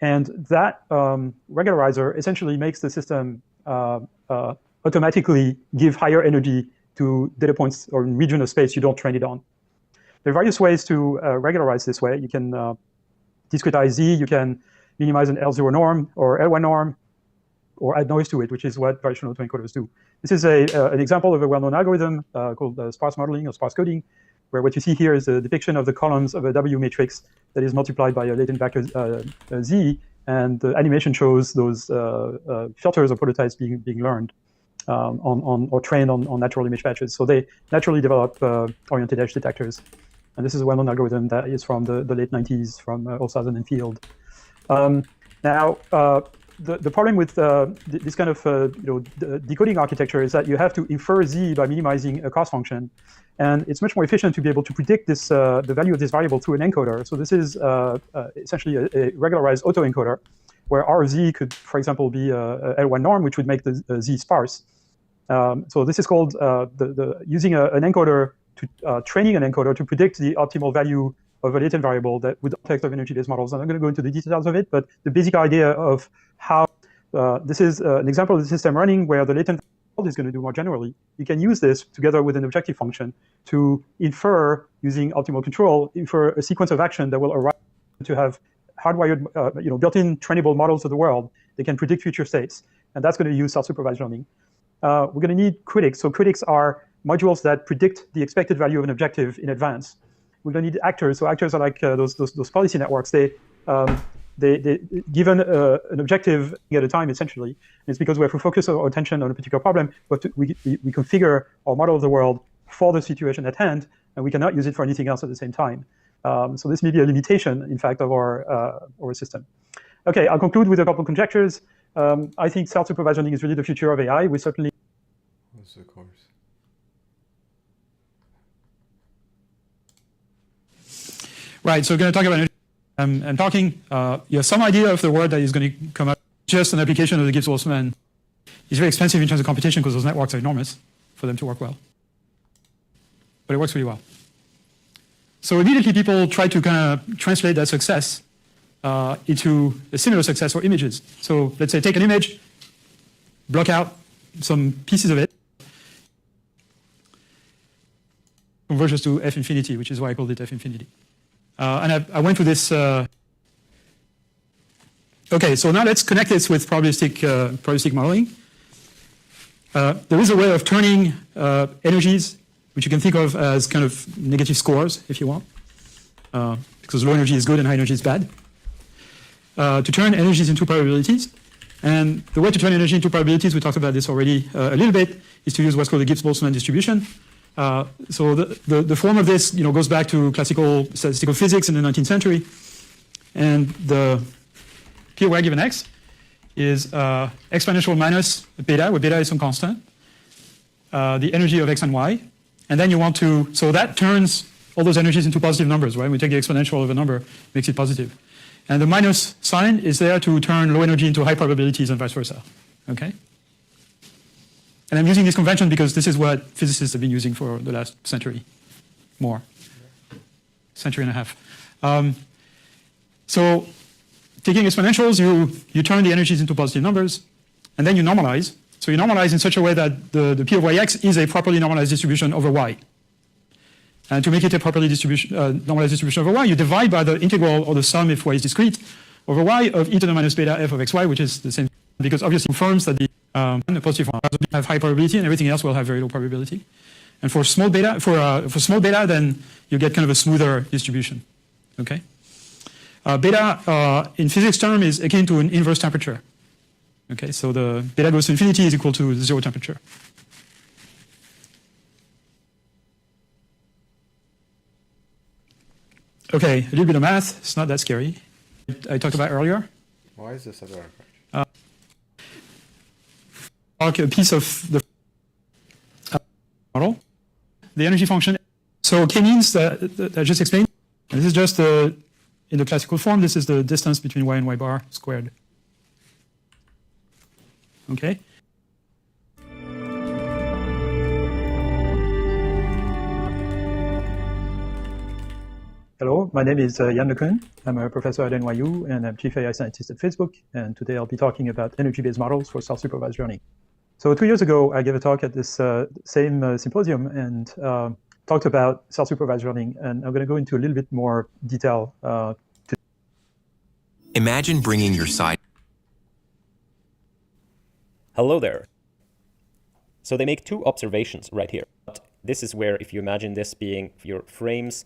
And that regularizer essentially makes the system automatically give higher energy to data points or region of space you don't train it on. There are various ways to regularize this way. You can discretize Z, you can minimize an L0 norm or L1 norm, or add noise to it, which is what variational autoencoders do. This is an example of a well-known algorithm called sparse modeling or sparse coding, where what you see here is a depiction of the columns of a W matrix that is multiplied by a latent vector Z, and the animation shows those filters or prototypes being learned or trained on natural image patches. So they naturally develop oriented edge detectors. And this is a well-known algorithm that is from the late 90s from Olshausen and Field. The problem with this kind of decoding architecture is that you have to infer Z by minimizing a cost function. And it's much more efficient to be able to predict this, the value of this variable through an encoder. So this is essentially a regularized autoencoder, where RZ could, for example, be a L1 norm, which would make the Z sparse. So this is called using an encoder to training an encoder to predict the optimal value of a latent variable that with the context of energy-based models. And I'm going to go into the details of it, but the basic idea of how this is an example of the system running where the latent variable is going to do more generally. You can use this together with an objective function to infer, using optimal control, infer a sequence of action that will arrive to have hardwired, built-in trainable models of the world. They can predict future states, and that's going to use self-supervised learning. We're going to need critics. So critics are modules that predict the expected value of an objective in advance. We're going to need actors. So actors are like those policy networks. They given an objective at a time, essentially. And it's because we have to focus our attention on a particular problem, but we configure our model of the world for the situation at hand, and we cannot use it for anything else at the same time. So this may be a limitation, in fact, of our system. Okay, I'll conclude with a couple of conjectures. I think self-supervised learning is really the future of AI. We certainly...
What's the course?
Right, so we're going to talk about energy. I'm talking, you have some idea of the word that is going to come up. Just an application of the Gibbs-Boltzmann. It's very expensive in terms of computation because those networks are enormous for them to work well. But it works really well. So immediately people try to kind of translate that success into a similar success for images. So let's say take an image, block out some pieces of it, converges to F infinity, which is why I called it F infinity. And I went to this. Okay, so now let's connect this with probabilistic modeling. There is a way of turning energies, which you can think of as kind of negative scores, if you want, because low energy is good and high energy is bad. To turn energies into probabilities. And the way to turn energy into probabilities, we talked about this already a little bit, is to use what's called the Gibbs-Boltzmann distribution. So the form of this goes back to classical statistical physics in the 19th century. And the P of y given x is exponential minus beta, where beta is some constant, the energy of x and y. And then you want to, so that turns all those energies into positive numbers, right? We take the exponential of a number, makes it positive. And the minus sign is there to turn low energy into high probabilities and vice versa, okay? And I'm using this convention because this is what physicists have been using for the last century, more, century and a half. So taking exponentials, you turn the energies into positive numbers, and then you normalize. So you normalize in such a way that the P of yx is a properly normalized distribution over y. And to make it a properly normalized distribution over y, you divide by the integral or the sum, if y is discrete, over y of e to the minus beta f of xy, which is the same, because obviously confirms that the positive one have high probability and everything else will have very low probability. And for small beta, then you get kind of a smoother distribution. Okay. Beta in physics term is akin to an inverse temperature. Okay, so the beta goes to infinity is equal to 0 temperature. Okay, a little bit of math. It's not that scary. I talked about earlier.
Why is this other approach?
A piece of the model, the energy function. So K means that I just explained. And this is just in the classical form. This is the distance between y and y bar squared. Okay. Hello, my name is Jan LeCun. I'm a professor at NYU and I'm chief AI scientist at Facebook. And today I'll be talking about energy-based models for self-supervised learning. So 2 years ago, I gave a talk at this same symposium and talked about self-supervised learning. And I'm going to go into a little bit more detail.
Imagine bringing your side.
Hello there. So they make two observations right here. This is where, if you imagine this being your frames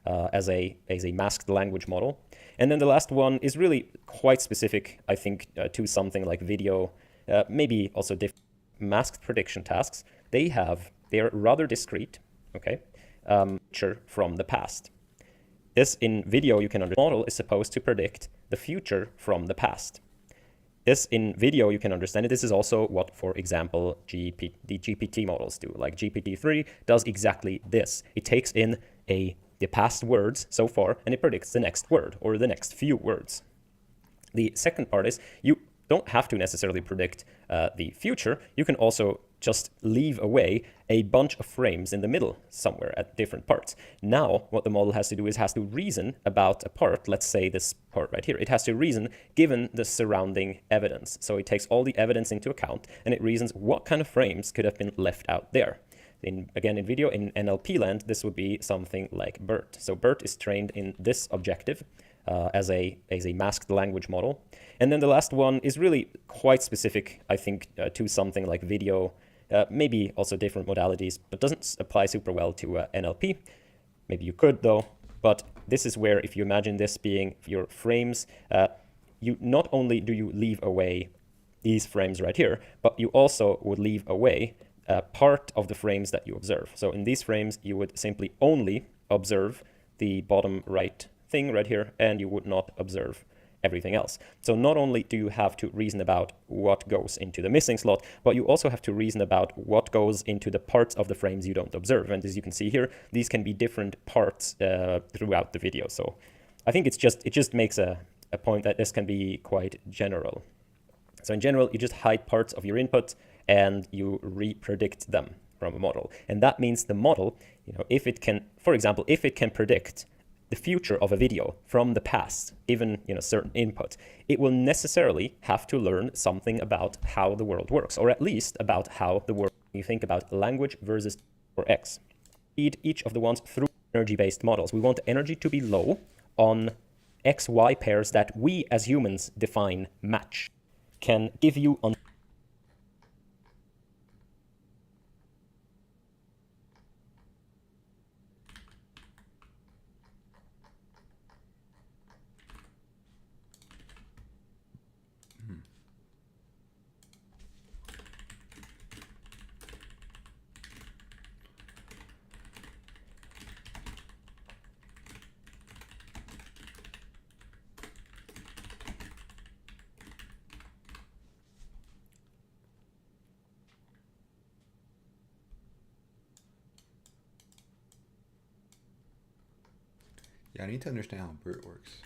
as a masked language model. And then the last one is really quite specific, I think, to something like video, maybe also masked prediction tasks. They are rather discrete, okay, from the past. This in video, you can understand, the model is supposed to predict the future from the past. This in video, you can understand it. This is also what, for example, the GPT models do. Like GPT-3 does exactly this. It takes in the past words so far, and it predicts the next word or the next few words. The second part is you don't have to necessarily predict the future. You can also just leave away a bunch of frames in the middle somewhere at different parts. Now, what the model has to do is has to reason about a part, let's say this part right here. It has to reason given the surrounding evidence. So it takes all the evidence into account and it reasons what kind of frames could have been left out there. Again, in video, in NLP land, this would be something like BERT. So BERT is trained in this objective as a masked language model. And then the last one is really quite specific, I think, to something like video, maybe also different modalities, but doesn't apply super well to NLP. Maybe you could, though. But this is where, if you imagine this being your frames, you not only do you leave away these frames right here, but you also would leave away part of the frames that you observe. So in these frames, you would simply only observe the bottom right thing right here, and you would not observe everything else. So not only do you have to reason about what goes into the missing slot, but you also have to reason about what goes into the parts of the frames you don't observe. And as you can see here, these can be different parts throughout the video. So I think it just makes a point that this can be quite general. So in general, you just hide parts of your input and you re-predict them from a model. And that means the model, if it can, for example, if it can predict the future of a video from the past, given certain input, it will necessarily have to learn something about how the world works, or at least about how the world, you think about language versus or X. Feed each of the ones through energy-based models. We want the energy to be low on XY pairs that we as humans define match. Can give you on
Yeah, I need to understand how BERT works.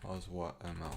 How's what ML?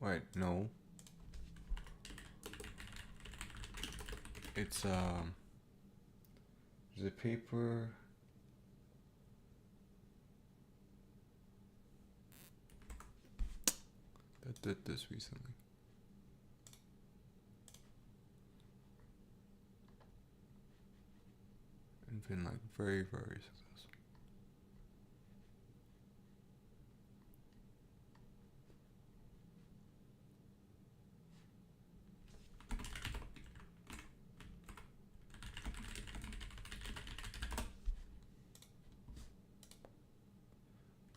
Wait, no. It's there's a paper. That did this recently. And been like very, very successful.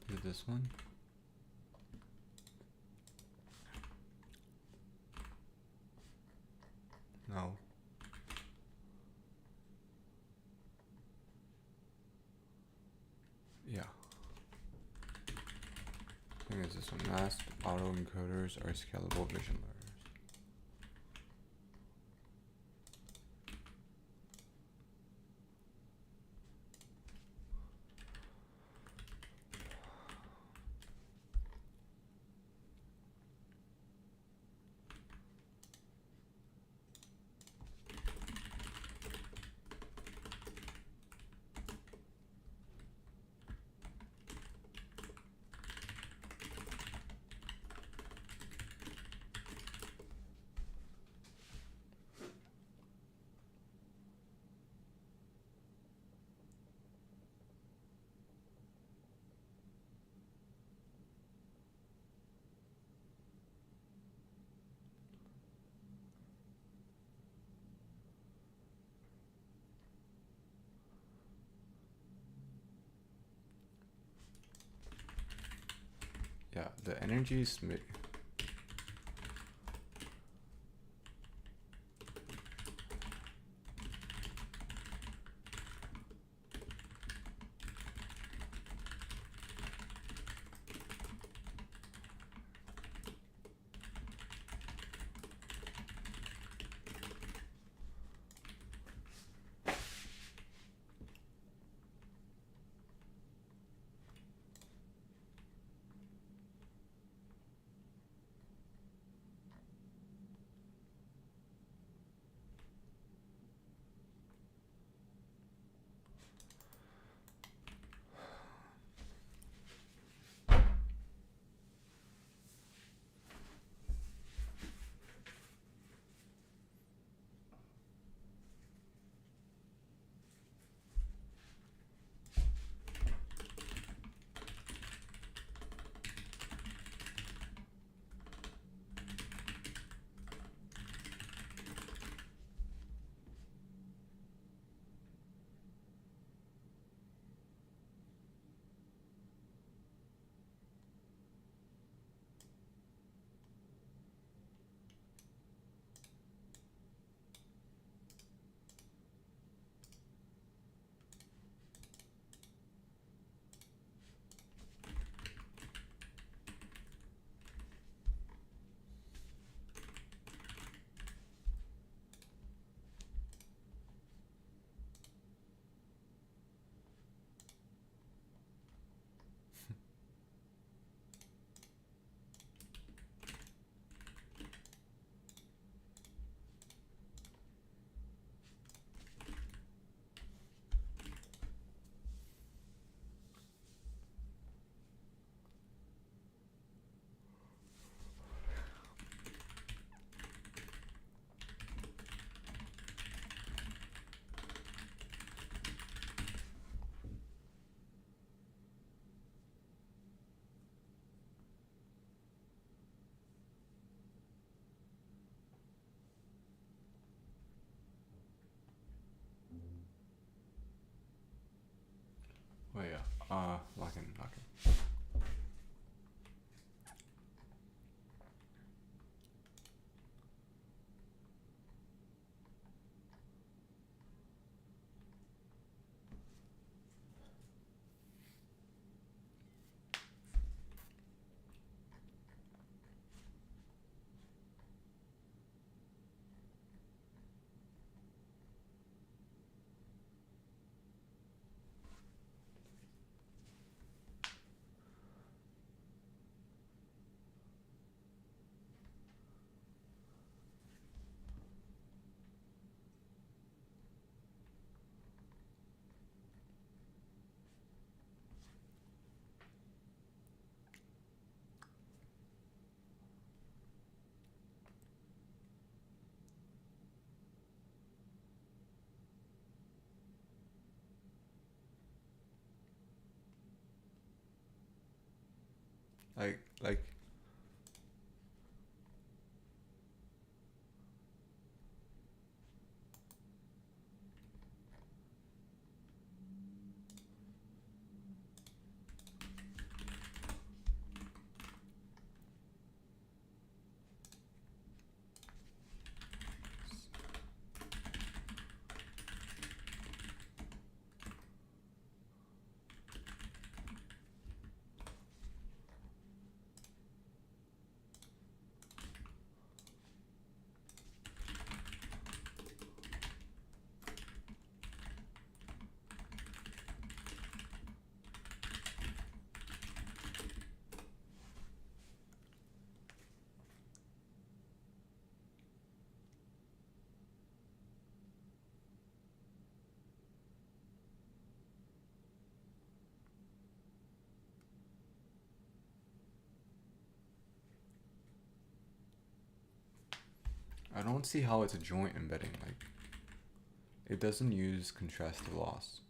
Is it this one? No. Yeah. I think it's this one. Masked autoencoders are scalable vision learners. Yeah, the energy is oh yeah, locking. Like I don't see how it's a joint embedding. Like, it doesn't use contrastive loss.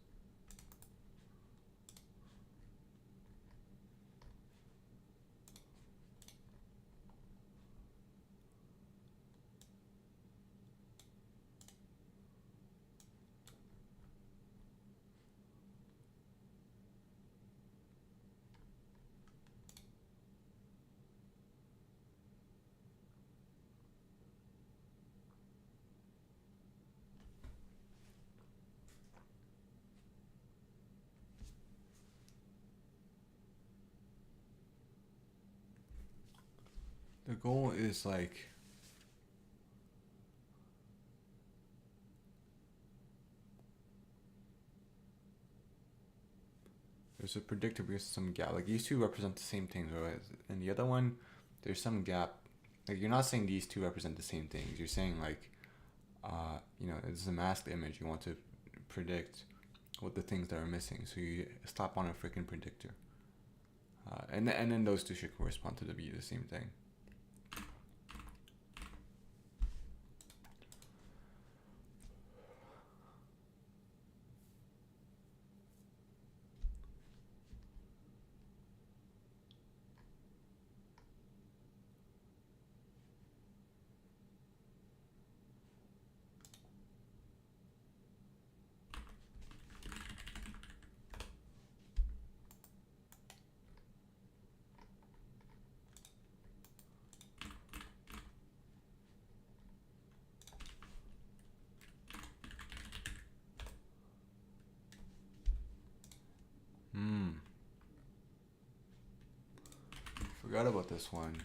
The goal is like there's a predictor because some gap. Like these two represent the same things, right? And the other one, there's some gap. Like you're not saying these two represent the same things. You're saying like, you know, it's a masked image. You want to predict what the things that are missing. So you slap on a freaking predictor. And then those two should correspond to be the same thing. Forgot about this one.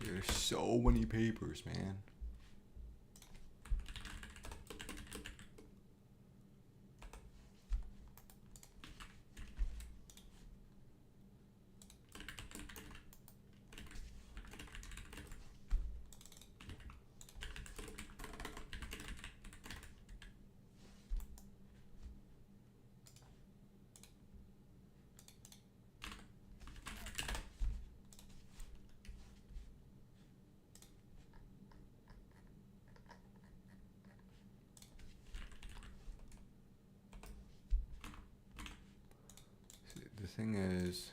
There's so many papers, man. The thing is,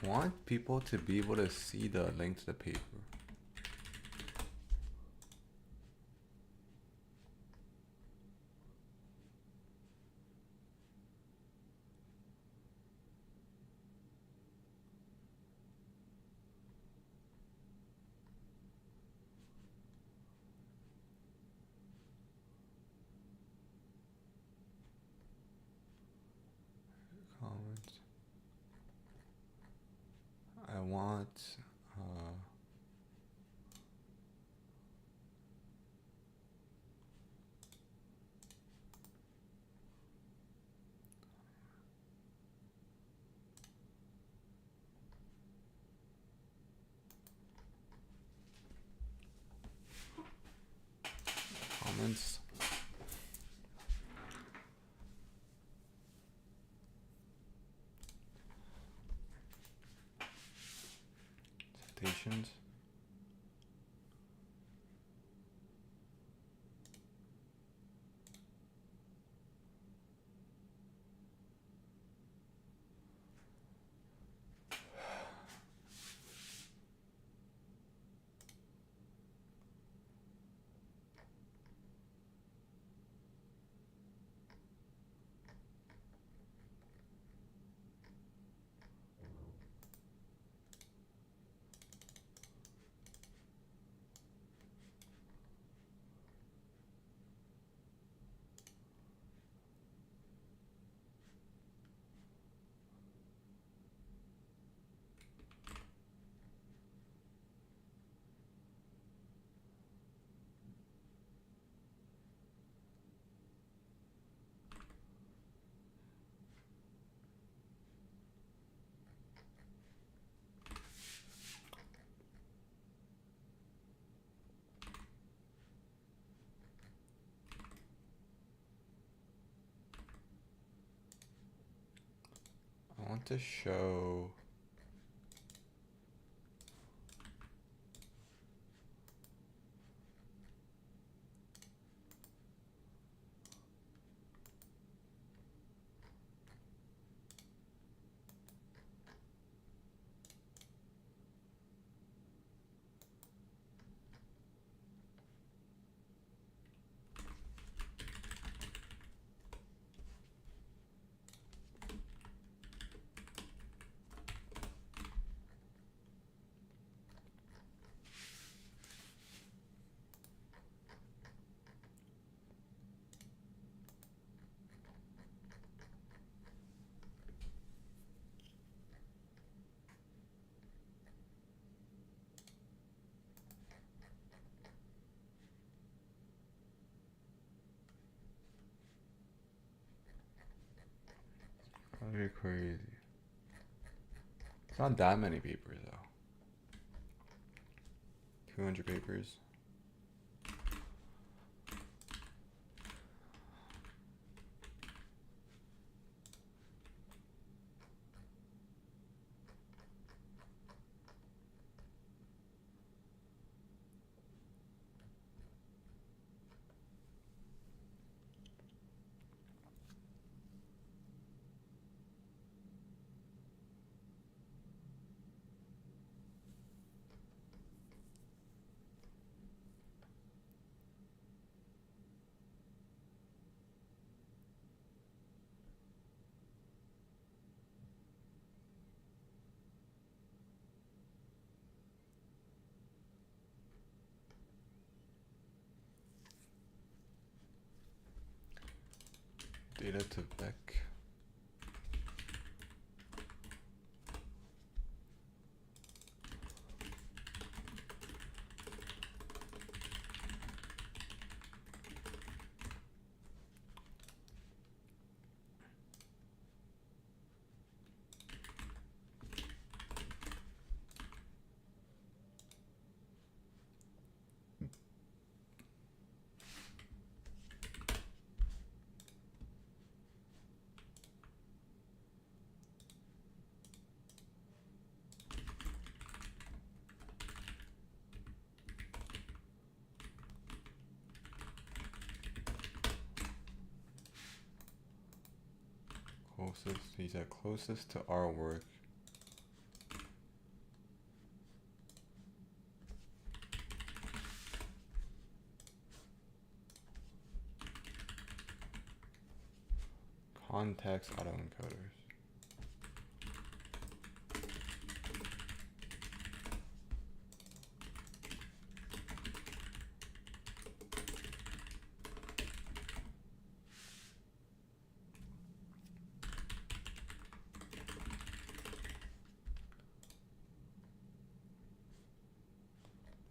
I want people to be able to see the link to the paper. Comments. I want comments. questions? I want to show very crazy. It's not that many papers though. 200 papers. Data to Beck. Closest, he said closest to our work. Context autoencoders.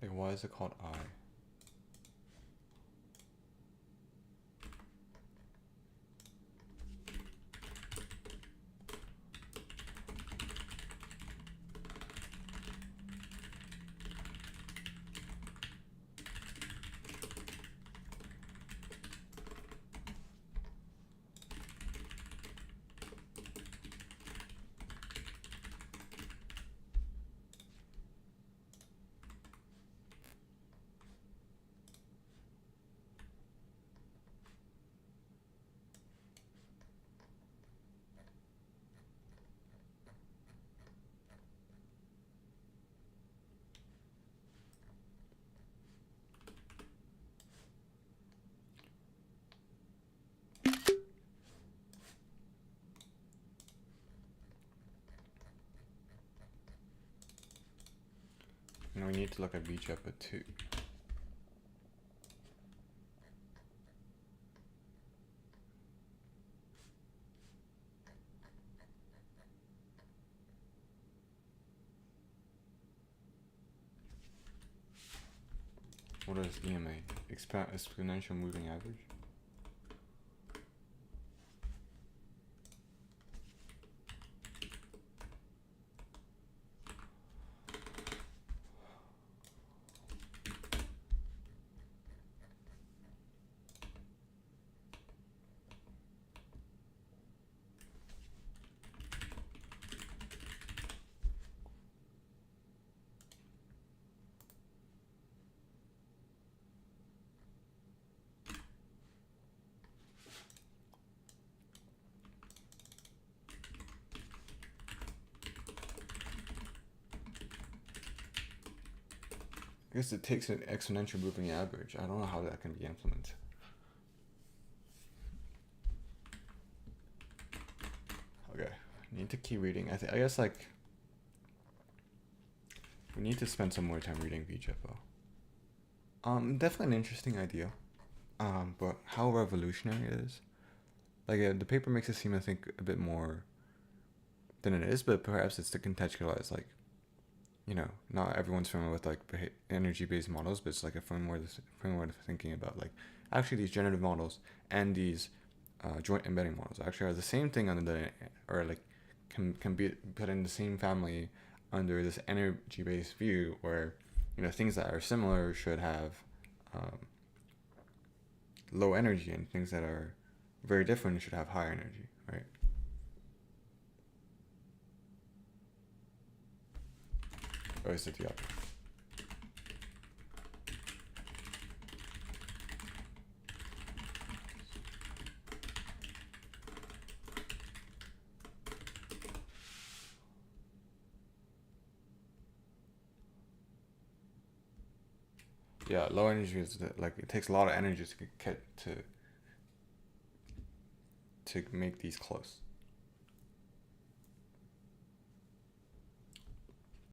Like, why is it called I? And we need to look at V-JEPA too. What is EMA? Exponential moving average? I guess it takes an exponential moving average. I don't know how that can be implemented. Okay, need to keep reading. I guess like we need to spend some more time reading V-JEPA. Definitely an interesting idea. But how revolutionary it is. Like the paper makes it seem, I think, a bit more than it is, but perhaps it's to contextualize, like, you know, not everyone's familiar with like energy-based models, but it's like a framework of thinking about like actually these generative models and these joint embedding models actually are the same thing under the, or like can be put in the same family under this energy-based view, where, you know, things that are similar should have low energy, and things that are very different should have high energy, right? Or is it the opposite? Yeah, low energy is like it takes a lot of energy to get to make these close.